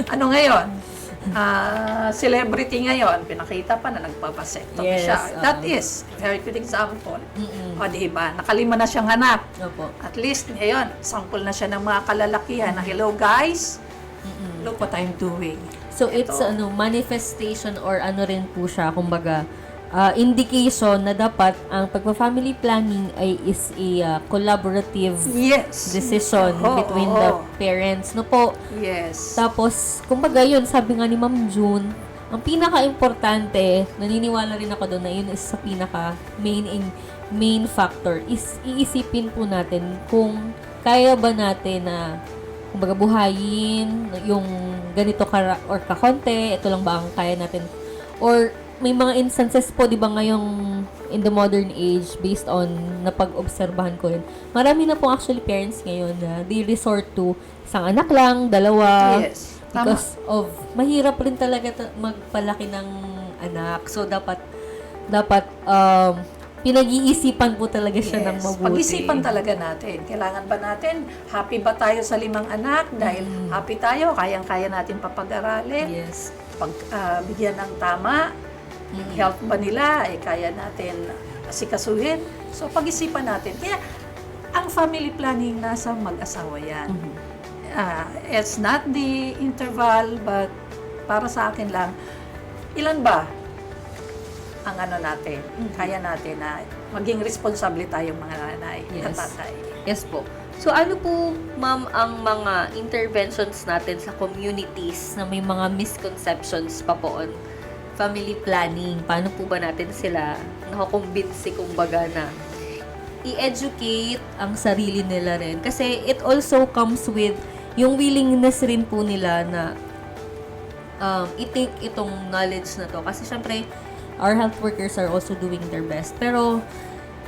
ngayon? Celebrity ngayon, pinakita pa na nagpapasectomy siya. That is a very good example. Diba? Nakalima na siyang anak. Opo. At least ngayon, sample na siya ng mga kalalakihan na, hello guys, look what I'm doing. So, it's manifestation or ano rin po siya, kumbaga, indication na dapat ang pagpa-family planning ay is a collaborative Yes. decision Oo, between oo. the parents. No po, Yes. tapos, kumbaga yun, sabi nga ni Ma'am June, ang pinaka-importante, naniniwala rin ako doon na yun is sa main factor, is iisipin po natin kung kaya ba natin na, kumbaga, buhayin yung ganito or kakonte, ito lang ba ang kaya natin, or may mga instances po, di ba ngayong in the modern age, based on napag-obserbahan ko rin, marami na po actually parents ngayon na they resort to isang anak lang, dalawa, Yes. Tama. because of mahirap rin talaga magpalaki ng anak. So dapat pinag-iisipan po talaga siya ng mabuti. Pag-isipan talaga natin. Kailangan ba natin, happy ba tayo sa 5 anak? Dahil happy tayo, kayang-kaya natin papag-aralin. Yes. Bigyan ng tama, yung health ba nila, kaya natin asikasuhin. So, pag-isipan natin. Kaya, ang family planning nasa mag-asawa yan. It's not the interval, but para sa akin lang, ilan ba ang ano natin, kaya natin na maging responsable tayong mga nanay at Yes. tatay. Yes po. So ano po, ma'am, ang mga interventions natin sa communities na may mga misconceptions pa po on family planning? Paano po ba natin sila nakakumbinsi, kumbaga, na i-educate ang sarili nila rin? Kasi it also comes with yung willingness rin po nila na i-take itong knowledge na to. Kasi syempre, our health workers are also doing their best. Pero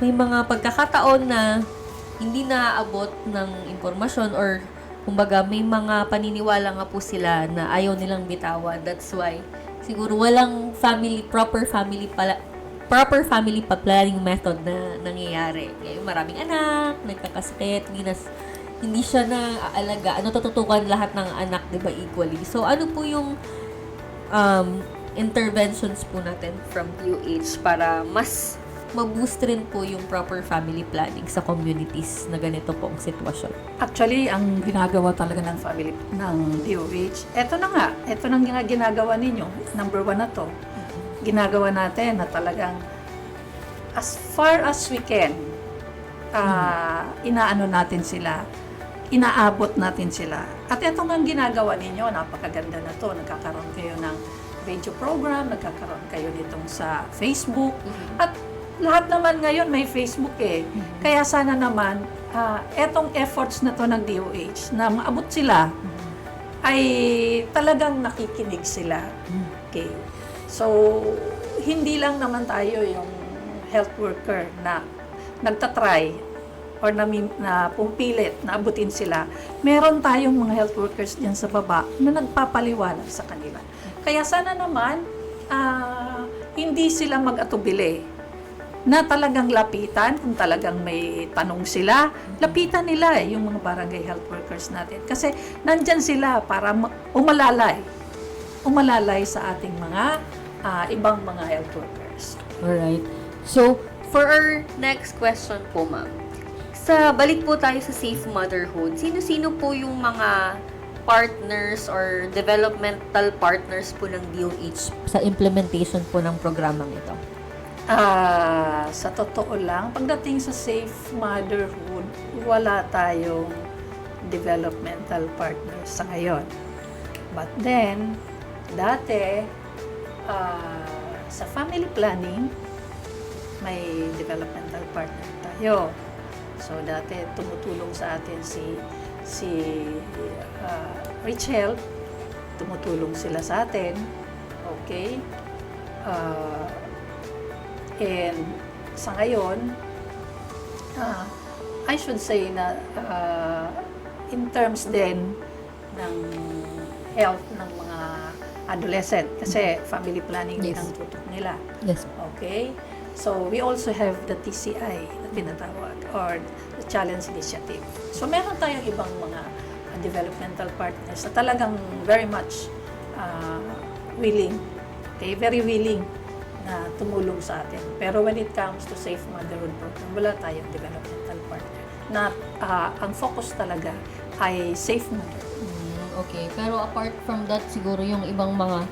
may mga pagkakataon na hindi naaabot ng impormasyon or kumbaga may mga paniniwala nga po sila na ayaw nilang bitawan. That's why siguro walang proper family planning method na nangyayari. Ngayon maraming anak, nagkakasakit, hindi siya naaalaga. Tututukan lahat ng anak, 'di ba, equally. So ano po yung interventions po natin from DOH para mas ma-boost rin po yung proper family planning sa communities na ganito pong sitwasyon? Actually, ang ginagawa talaga ng family ng DOH, eto nang ginagawa ninyo. Number 1 na to. Ginagawa natin na talagang as far as we can, inaano natin sila, inaabot natin sila. At ito nga ang ginagawa ninyo, napakaganda na to. Nagkakaroon kayo ng radio program, nagkakaroon kayo nitong sa Facebook. At lahat naman ngayon may Facebook eh. Kaya sana naman, etong efforts na to ng DOH, na maabot sila, ay talagang nakikinig sila. Okay. So, hindi lang naman tayo yung health worker na nagtatry or na pupilit na abutin sila. Meron tayong mga health workers diyan sa baba na nagpapaliwanag sa kanila. Kaya sana naman, hindi sila mag-atubili na talagang lapitan, kung talagang may tanong sila, lapitan nila yung mga barangay health workers natin. Kasi nandyan sila para umalalay sa ating mga ibang mga health workers. Alright. So, for our next question po, ma'am. Balik po tayo sa safe motherhood. Sino-sino po yung mga partners or developmental partners po ng DOH sa implementation po ng programang ito? Sa totoo lang, pagdating sa safe motherhood, wala tayong developmental partners sa ngayon. But then, dati, sa family planning, may developmental partner tayo. So, dati tumutulong sa atin si Rachel, tumutulong sila sa atin. Okay? And sa ngayon, I should say na in terms din ng health ng mga adolescent, kasi family planning din ang tutok nila. Yes. Okay? So, we also have the TCI na tinatawag, or the Challenge Initiative. So, meron tayong ibang mga developmental partners na talagang very much willing, okay, very willing na tumulong sa atin. Pero when it comes to safe motherhood program, wala tayong developmental partner na ang focus talaga ay safe motherhood. Okay. Pero apart from that, siguro yung ibang mga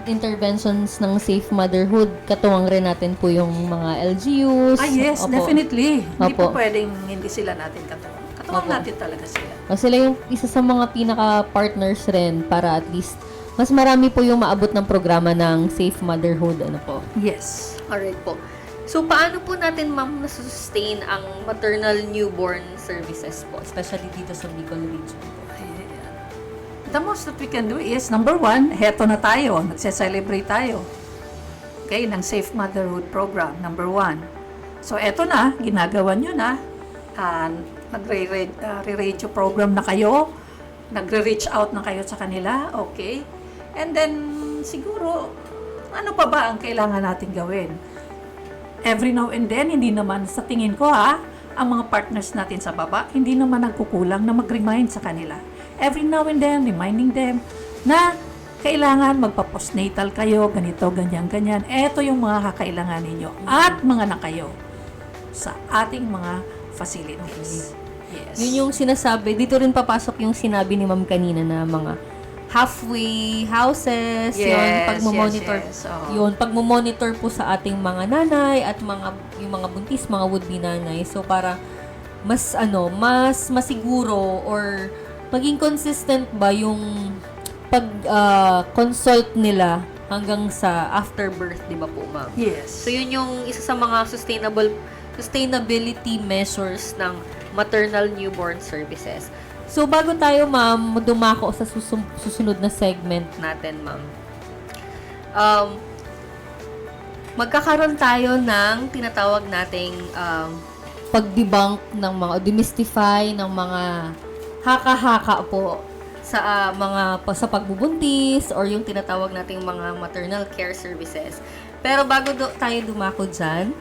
interventions ng safe motherhood. Katuwang rin natin po yung mga LGUs. Yes, Opo. definitely. Hindi po Opo. pwedeng hindi sila natin katuwang. Katuwang Opo. natin talaga sila. Sila yung isa sa mga pinaka-partners rin para at least mas marami po yung maabot ng programa ng safe motherhood. Ano po? Yes. Alright po. So, paano po natin, ma'am, nasusustain ang maternal newborn services po, especially dito sa Bicol region po? The most that we can do is, number one, heto na tayo, nagse-celebrate tayo. Okay, ng Safe Motherhood Program, number one. So, eto na, ginagawa nyo na. Nagre-radio program na kayo, nagre-reach out na kayo sa kanila, okay? And then, siguro, ano pa ba ang kailangan natin gawin? Every now and then, hindi naman, sa tingin ko ang mga partners natin sa baba, hindi naman nagkukulang na mag-remind sa kanila. Every now and then, reminding them na kailangan magpa-postnatal kayo, ganito, ganyan, ganyan. Ito yung mga kakailangan ninyo at mga na kayo sa ating mga facilities. Yes. Yun yung sinasabi, dito rin papasok yung sinabi ni ma'am kanina na mga halfway houses, Yes, yun, pagmamonitor, yes, yes. Oo. yun, pagmamonitor po sa ating mga nanay at yung mga buntis, mga would-be nanay. So, para mas masiguro or maging consistent ba yung pag-consult nila hanggang sa after birth, di ba po, ma'am? Yes. So, yun yung isa sa mga sustainability measures ng maternal newborn services. So, bago tayo, ma'am, dumako sa susunod na segment natin, ma'am. Magkakaroon tayo ng tinatawag nating pag-debunk ng mga, demystify ng mga haka-haka po sa sa pagbubuntis or yung tinatawag nating mga maternal care services. Pero bago tayo dumako dyan,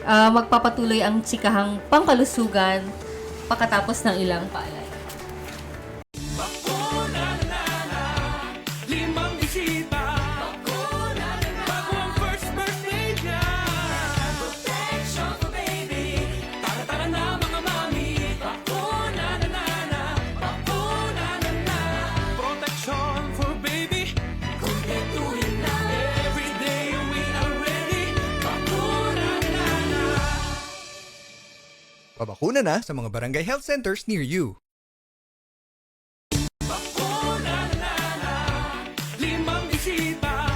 magpapatuloy ang tsikahang pangkalusugan pagkatapos ng ilang paalala. Limang bisita. Bago ang first birthday niya. Protection for baby. Tara-tara na mga mami. Bakuna na na. Bakuna na. Protection for baby. Kumpletuhin na. Every day we are ready. Bakuna na na. Pabakuna na sa mga barangay health centers near you. Limang bisita.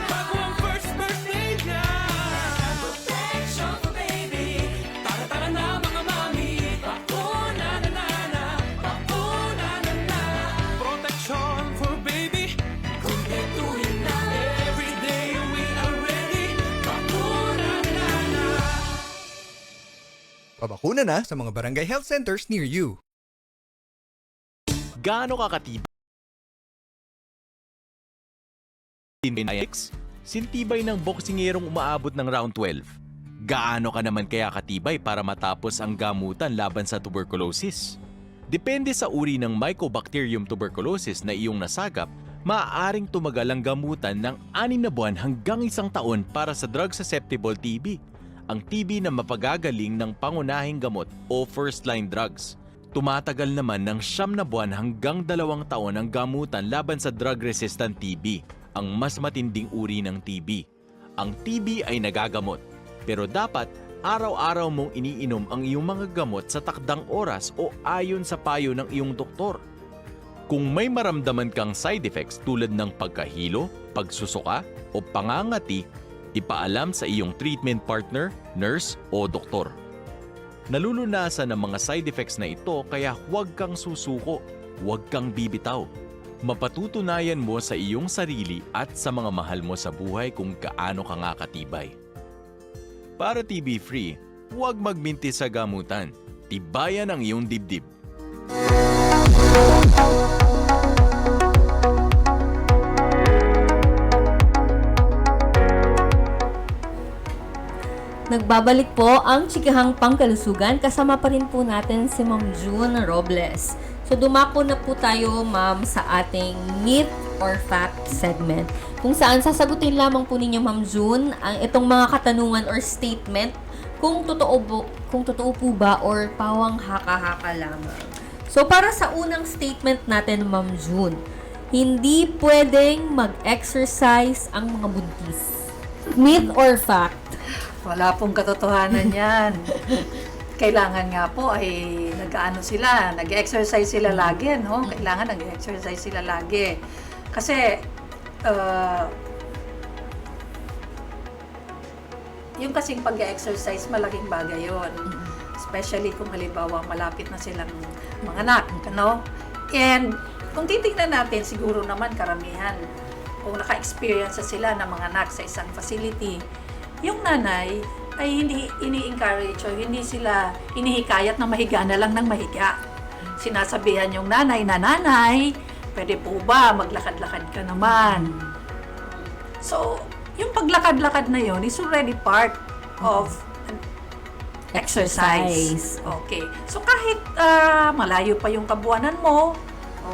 Bago ang first birthday niya. Protection for baby. Tara-tara na mga mami. Bakuna na. Bakuna na. Protection for baby. Kumpletuhin na. Every day we are ready. Bakuna na. Pabakuna na sa mga barangay health centers near you. Gaano kakatibay? Sintibay ng boksingerong umaabot ng round 12. Gaano ka naman kaya katibay para matapos ang gamutan laban sa tuberculosis? Depende sa uri ng Mycobacterium tuberculosis na iyong nasagap, maaaring tumagal ang gamutan ng 6 na buwan hanggang 1 taon para sa drug-susceptible TB, ang TB na mapagagaling ng pangunahing gamot o first-line drugs. Tumatagal naman ng 9 na buwan hanggang 2 taon ang gamutan laban sa drug-resistant TB, ang mas matinding uri ng TB. Ang TB ay nagagamot, pero dapat araw-araw mong iniinom ang iyong mga gamot sa takdang oras o ayon sa payo ng iyong doktor. Kung may maramdaman kang side effects tulad ng pagkahilo, pagsusuka o pangangati, ipaalam sa iyong treatment partner, nurse o doktor. Nalulunasan ng mga side effects na ito kaya huwag kang susuko, huwag kang bibitaw. Mapatutunayan mo sa iyong sarili at sa mga mahal mo sa buhay kung gaano ka nga katibay. Para TB-free, huwag magminti sa gamutan. Tibayan ang iyong dibdib. Nagbabalik po ang Chikahang Pangkalusugan. Kasama pa rin po natin si Ma'am June Robles. So dumako na po tayo, ma'am, sa ating myth or fact segment. Kung saan sasagutin lamang po ninyo, Ma'am June, ang itong mga katanungan or statement kung totoo po ba or pawang haka-haka lamang. So para sa unang statement natin, Ma'am June, hindi pwedeng mag-exercise ang mga buntis. Myth or fact? Wala pong katotohanan yan. Kailangan nga po ay nag-exercise sila lagi, no? Kailangan nag-exercise sila lagi. Kasi, yung kasing pag-exercise, malaking bagay yun. Especially kung halimbawa malapit na silang manganak, no? And kung titignan natin, siguro naman karamihan, kung naka-experience na sila ng mga anak sa isang facility, yung nanay ay hindi ini-encourage o hindi sila inihikayat na mahiga na lang ng mahiga. Sinasabihan yung nanay na, nanay, pwede po ba maglakad-lakad ka naman? So, yung paglakad-lakad na yun is already part of exercise. Okay. So, kahit malayo pa yung kabuanan mo,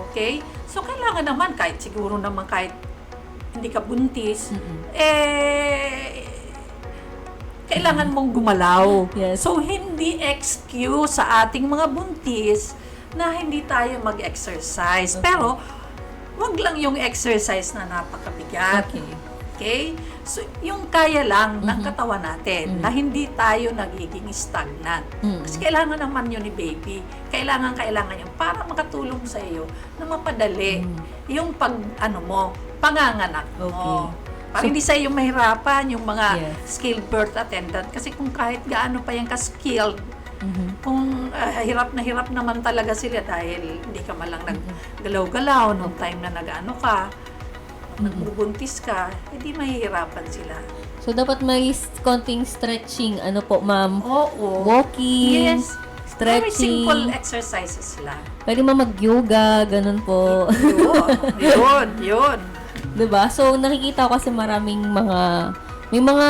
okay, so kailangan naman, kahit siguro naman kahit hindi ka buntis, kailangan mong gumalaw. Yes. So, hindi excuse sa ating mga buntis na hindi tayo mag-exercise. Pero, wag lang yung exercise na napakabigat. Okay? So, yung kaya lang ng katawan natin na hindi tayo nagiging stagnant. Kasi kailangan naman yun ni baby. Kailangan yun para makatulong sa iyo na mapadali yung panganganak mo. Okay. Para hindi sa iyo mahirapan yung mga skilled birth attendant. Kasi kung kahit gaano pa yung ka-skilled, kung hirap naman talaga sila dahil hindi ka malang naggalaw-galaw nung time na nag-ano ka, nagbubuntis ka, hindi mahihirapan sila. So, dapat may konting stretching, ma'am? Oo. Walking, Yes. stretching. Very simple exercises lang. Pwede mag-yoga, ganun po. Yun. Diba? So, nakikita ko kasi maraming may mga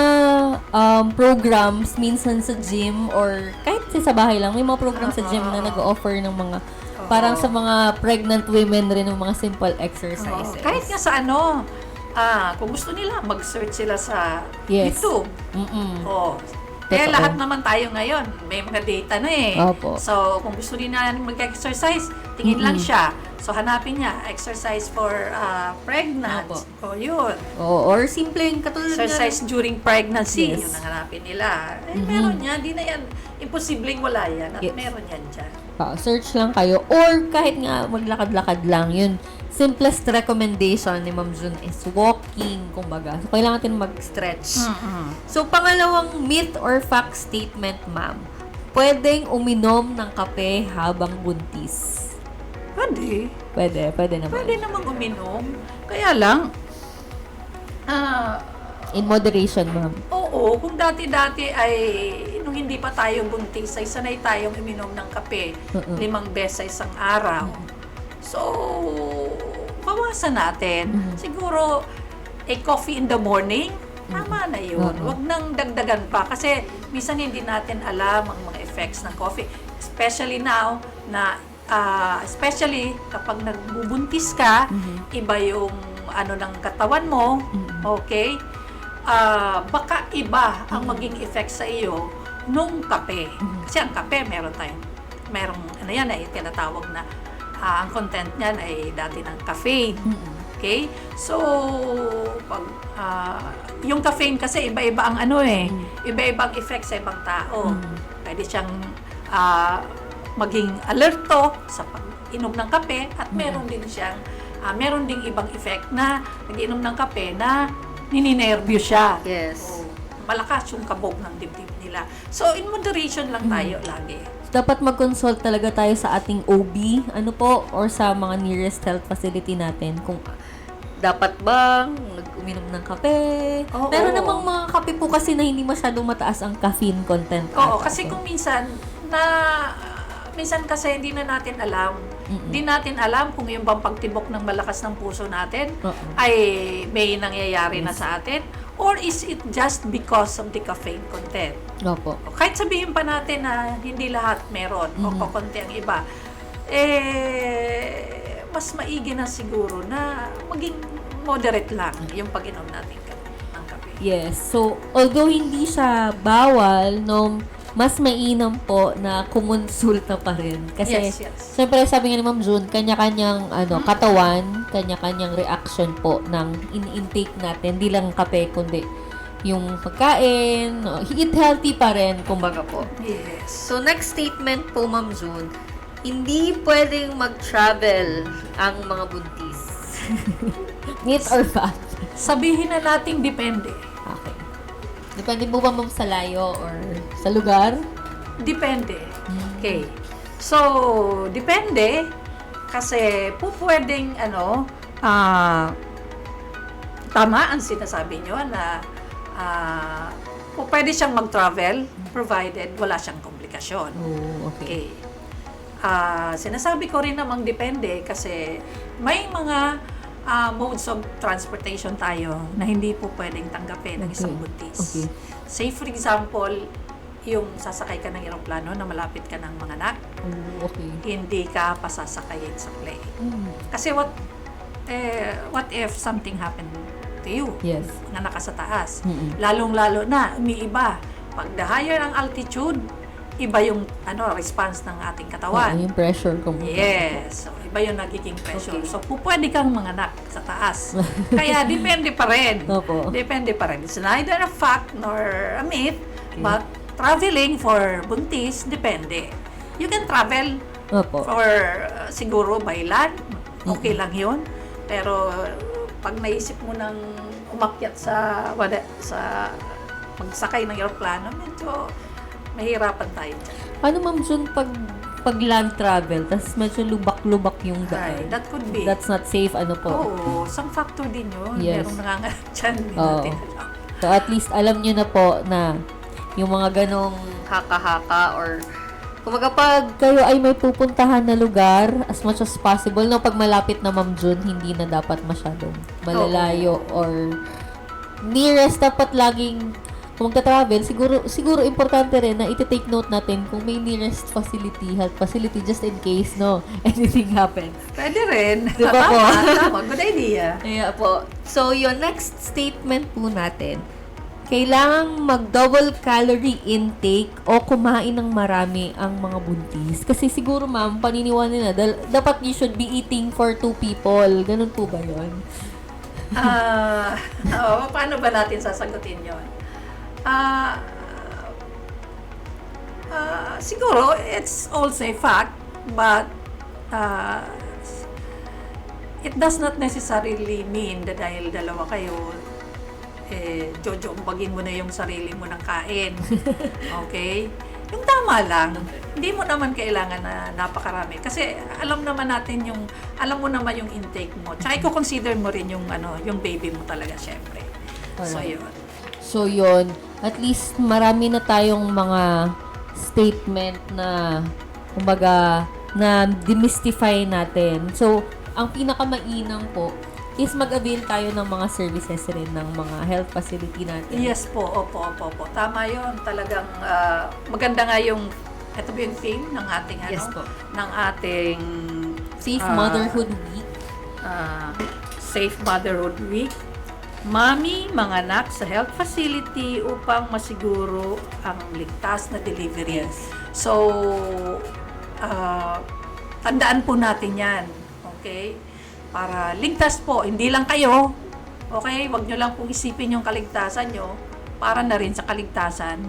programs minsan sa gym or kahit sa bahay lang, may mga programs sa gym na nag-offer ng mga parang sa mga pregnant women rin ng mga simple exercises. Kahit nga sa kung gusto nila, mag-search sila sa YouTube. Lahat naman tayo ngayon, may mga data na eh. Opo. So, kung gusto din na mag-exercise, tingin lang siya. So, hanapin niya, exercise for pregnant. Opo. O, yun. Or simple yung katulad Exercise during pregnancy, Yes. yun ang hanapin nila. Meron yan, di na yan, imposibleng wala yan. At Yes. meron yan dyan. search lang kayo. Or kahit nga maglakad-lakad lang, yun. Simplest recommendation ni Ma'am June is walking, kumbaga. So, kailangan natin mag-stretch. So, pangalawang myth or fact statement, ma'am. Pwedeng uminom ng kape habang buntis. Pwede naman. Pwede namang uminom. Kaya lang, In moderation, ma'am. oo, kung dati-dati ay nung hindi pa tayo buntis, ay sanay tayong uminom ng kape 5 beses sa isang araw. So, bawasan natin. Siguro, a coffee in the morning, tama na yun. Huwag nang dagdagan pa kasi minsan hindi natin alam ang mga effects ng coffee. Especially now, especially kapag nagbubuntis ka, iba yung ng katawan mo, okay? Baka iba ang maging effect sa iyo nung kape. Kasi ang kape, merong tinatawag na ang content niyan ay dati ng caffeine. Okay? So, pag yung caffeine kasi iba-iba ang iba-ibang effect sa ibang tao. Pwede siyang maging alerto sa pag-inom ng kape at meron ding ibang effect na nag-inom ng kape na nininervyo siya. Yes. Malakas yung kabog ng dibdib nila. So, in moderation lang tayo lagi. Dapat mag-consult talaga tayo sa ating OB, or sa mga nearest health facility natin kung dapat bang nag-uminom ng kape. Meron namang mga kape po kasi na hindi masyadong mataas ang caffeine content. Kasi kung minsan kasi hindi na natin alam. Hindi natin alam kung yung bang pagtibok ng malakas ng puso natin ay may nangyayari na sa atin or is it just because of the caffeine content? Opo. Kahit sabihin pa natin na hindi lahat meron o kakunti ang iba, mas maigi na siguro na maging moderate lang yung pag-inom natin ng kape. Yes. So, although hindi siya bawal, mas mainam po na kumonsulta pa rin. Kasi, Yes. syempre sabi nga ni Ma'am June, kanya-kanyang katawan, kanya-kanyang reaction po ng in-intake natin. Di lang kape, kundi yung pagkain, eat healthy pa rin, kumbaga po. Yes. So, next statement po, Ma'am June, hindi pwedeng mag-travel ang mga buntis. Myth or fact? Sabihin na nating depende. Okay. Depende po ba, Ma'am, sa layo or sa lugar? Depende. Okay. So, depende kasi po pwedeng tama ang sinasabi nyo na po pwede siyang mag-travel provided wala siyang komplikasyon. Oh, okay. Sinasabi ko rin namang depende kasi may mga modes of transportation tayo na hindi po pwedeng tanggapin ng isang buntis. Okay. Say for example, yung sasakay ka ng eroplano na malapit ka ng mga anak, Okay. hindi ka pasasakayin sa plane. Kasi what if something happened to you? Yes. Nga naka sa taas. Lalong-lalo na, umiiba. Pag the higher ang altitude, iba yung response ng ating katawan. Yung pressure ko. Yes. So, iba yung nagiging pressure. Okay. So, pwede kang manganak sa taas. Kaya, depende pa rin. Opo. Depende pa rin. It's neither a fact nor a myth, but traveling for buntis, depende. You can travel Opo. for siguro by land, okay lang yun. Pero pag naisip mo nang umakyat sa pagsakay ng eroplano, medyo mahirapan tayo dyan. Ano, Ma'am June, pag land travel, tas medyo lubak-lubak yung Ay, daan? that could be. That's not safe, ano po? Oo, some factor din yun. Yes. Merong nangangarap dyan, hindi Oo. natin alam. So, at least alam nyo na po na yung mga ganong haka-haka or kumaga pag kayo ay may pupuntahan na lugar, as much as possible, no, pag malapit na, Ma'am June, hindi na dapat masyadong malalayo or nearest, dapat laging kung magta-travel, siguro importante rin na iti-take note natin kung may nearest facility, health facility, just in case, no, anything happens. Pwede rin. Di ba po? Tama, good idea. Kaya po. So, yung next statement po natin, kailangang mag-double calorie intake o kumain ng marami ang mga buntis. Kasi siguro, ma'am, paniniwala nila, dapat you should be eating for 2 people. Ganun po ba yun? Paano ba natin sasagutin yun? Siguro, it's also a fact, but it does not necessarily mean na dahil dalawa kayo, jojombagin mo na yung sarili mo ng kain. Okay? Yung tama lang. Hindi mo naman kailangan na napakarami. Kasi alam mo naman yung intake mo. Tsaka i-consider mo rin yung baby mo talaga, syempre. So, Alright. yun. So, yun. At least, marami na tayong mga statement na, kumbaga, na demystify natin. So, ang pinakamainam po is mag-avail tayo ng mga services rin ng mga health facility natin. Yes po, opo. Tama yun. Talagang maganda nga yung, ito ba yung theme ng ating, Yes po. ng ating Safe Motherhood Week. Safe Motherhood Week. Mami, manganak sa health facility upang masiguro ang ligtas na delivery. So, tandaan po natin yan. Okay? Para ligtas po, hindi lang kayo. Okay? Huwag nyo lang pong isipin yung kaligtasan nyo para na rin sa kaligtasan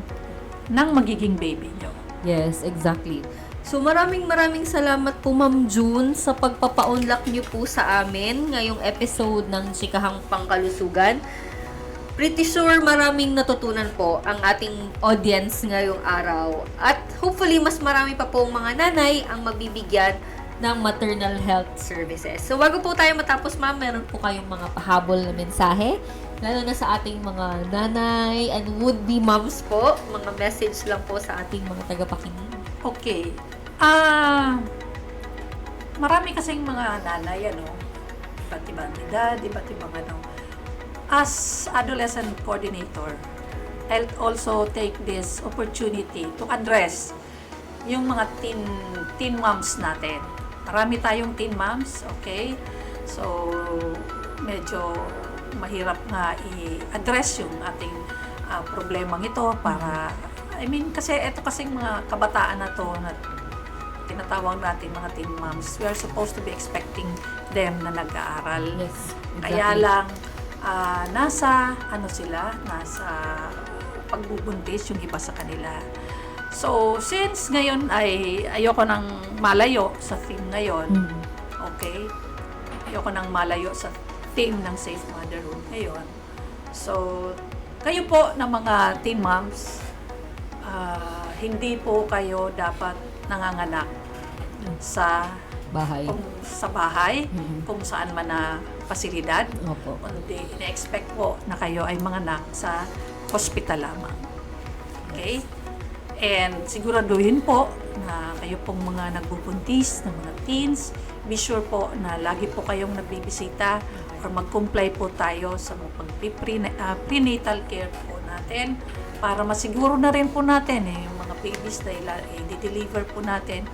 ng magiging baby nyo. Yes, exactly. So, maraming salamat po, Ma'am June, sa pagpapaunlak niyo po sa amin ngayong episode ng Chikahang Pangkalusugan. Pretty sure maraming natutunan po ang ating audience ngayong araw. At hopefully, mas marami pa pong mga nanay ang mabibigyan ng maternal health services. So, bago po tayo matapos, ma'am, meron po kayong mga pahabol na mensahe, lalo na sa ating mga nanay and would-be moms po. Mga message lang po sa ating mga tagapakinig. Okay. Marami kasing mga nanay, iba't ibang edad, iba't ibang As adolescent coordinator, I'll also take this opportunity to address yung mga teen moms natin. Marami tayong teen moms, okay? So, medyo mahirap nga i-address yung ating problemang ito para, kasi ito kasing mga kabataan na to na tinatawag natin mga teen moms, we are supposed to be expecting them na nag-aaral. Yes, exactly. Kaya lang, nasa pagbubuntis yung iba sa kanila. So, since ngayon ay ayoko nang malayo sa theme ngayon, okay? Ayoko nang malayo sa theme ng Safe Motherhood ngayon. So, kayo po na mga teen moms, hindi po kayo dapat nanganganak sa Bahay. bahay, kung saan man na pasilidad. Opo. Kundi ina-expect po na kayo ay manganak sa hospital lamang. Okay? And siguraduhin po na kayo pong mga nagbubuntis, ng mga teens, be sure po na lagi po kayong nagbibisita or mag-comply po tayo sa prenatal care po natin para masiguro na rin po natin yung mga babies na i-deliver po natin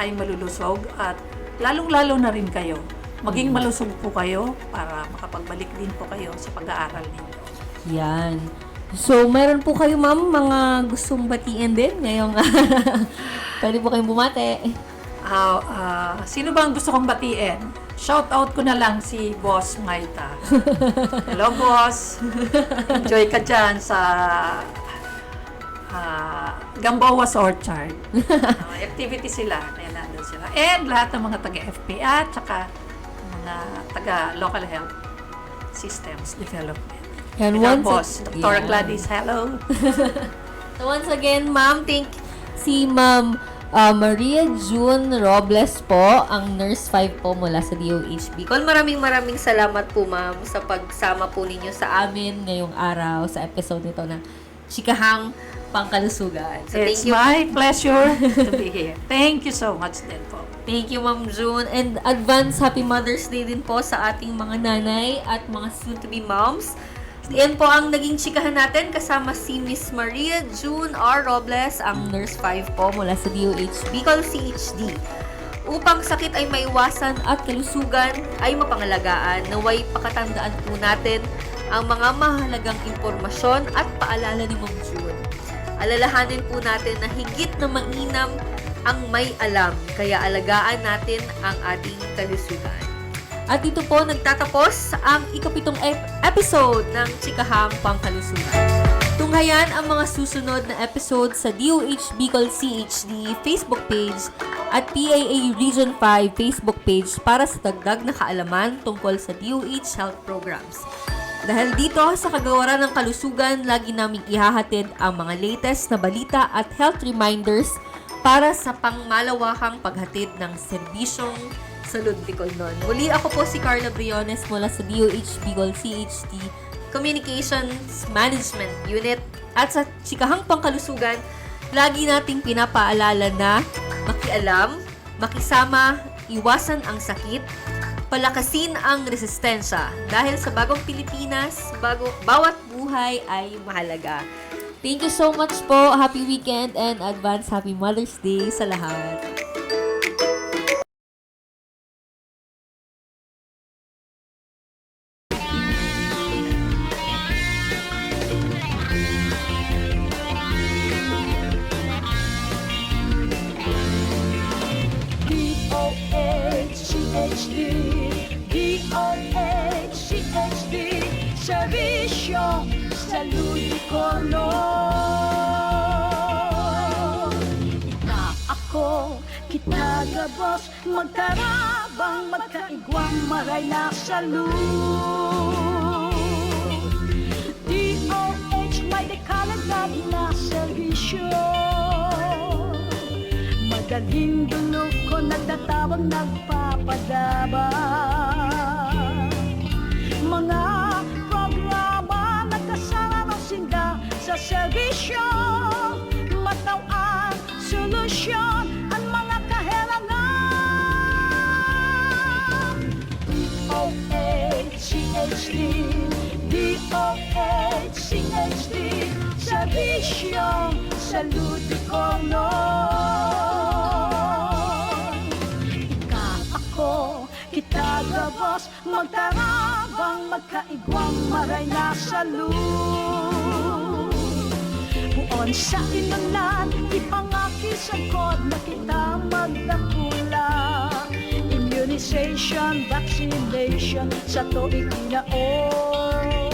ay malulusog at lalong-lalo na rin kayo. Maging malusog po kayo para makapagbalik din po kayo sa pag-aaral ninyo. Yan. So, meron po kayo, ma'am, mga gustong batiin din ngayong pwede po kayong bumate. Sino bang gusto kong batiin? Shout out ko na lang si Boss Maita. Hello, boss. Enjoy ka dyan sa Gamboa's Orchard. Activity sila. Ayan, nandun sila. And lahat ng mga taga-FPA at saka mga taga-local health systems development. And And our once boss, Dr. yeah. Gladys, hello. So once again, ma'am, si Ma'am Maria June Robles po, ang Nurse 5 po mula sa DOH Bicol. Maraming salamat po, ma'am, sa pagsama po ninyo sa amin ngayong araw sa episode nito ng Chikahang Pangkalusugan. So It's thank you. my pleasure to be here. Thank you so much din po. Thank you, Ma'am June. And advance Happy Mother's Day din po sa ating mga nanay at mga soon-to-be moms. Yan po ang naging chikahan natin kasama si Miss Maria June R. Robles, ang Nurse 5 po mula sa DOH Bicol CHD. Upang sakit ay maiwasan at kalusugan ay mapangalagaan, naway pakatandaan po natin ang mga mahalagang impormasyon at paalala ni Ma'am June. Alalahanin po natin na higit na mainam ang may alam, kaya alagaan natin ang ating kalusugan. At dito po nagtatapos ang ikapitong episode ng Chikahang Pangkalusugan. Tunghayan ang mga susunod na episode sa DOH Bicol CHD Facebook page at PAA Region 5 Facebook page para sa dagdag na kaalaman tungkol sa DOH health programs. Dahil dito sa kagawaran ng kalusugan, lagi naming ihahatid ang mga latest na balita at health reminders para sa pangmalawakang paghatid ng serbisyong Salud Bicolnon. Muli ako po si Carla Briones mula sa DOH Bicol CHD Communications Management Unit at sa Chikahang Pangkalusugan, lagi nating pinapaalala na makialam, makisama, iwasan ang sakit, palakasin ang resistensya dahil sa bagong Pilipinas, bawat buhay ay mahalaga. Thank you so much po. Happy weekend and advance Happy Mother's Day sa lahat. DOH-CHD Servisyo Salud Bicolnon. Ika ako, kita gabos, magkarabang, magkaigwang, maray na salud. DOH may dekalagad na servisyo. Madaling dulog ko nagtatawag nagpapadabang. Mga programa nagkasama ng sinda sa serbisyo. Mataw ang solusyon ang mga kahilangan. DOH-CHD DOH-CHD Serbisyong Salud Bicolnon. Ika ako, kita gabos, magtarabang, magkaigwang, maray na salud. Buon sa inulan, ipangaki sa kod na kita magdakula. Immunity immunization, vaccination sa tuig tinaon.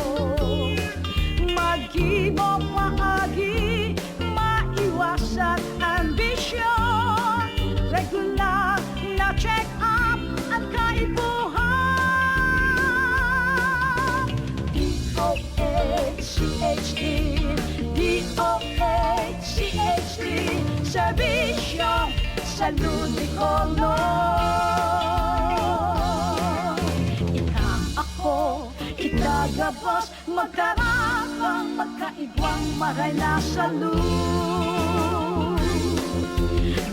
Mag-ibog maagi, maiwasan ambisyon, regular na check-up at kaibuhan. DOHCHD, DOHCHD, servisyo salud ni Kolo. Ika ako, kita gabos, magkarapang magkaigwang maray na salud.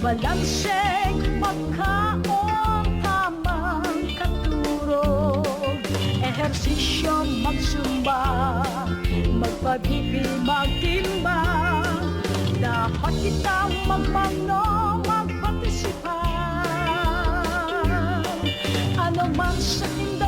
Balanseng magkaon tamang katurog, ehersisyo magsumba, magpabibi magtimbang. Dapat kitang magmano, magpartisipan. Ano man sa tindahan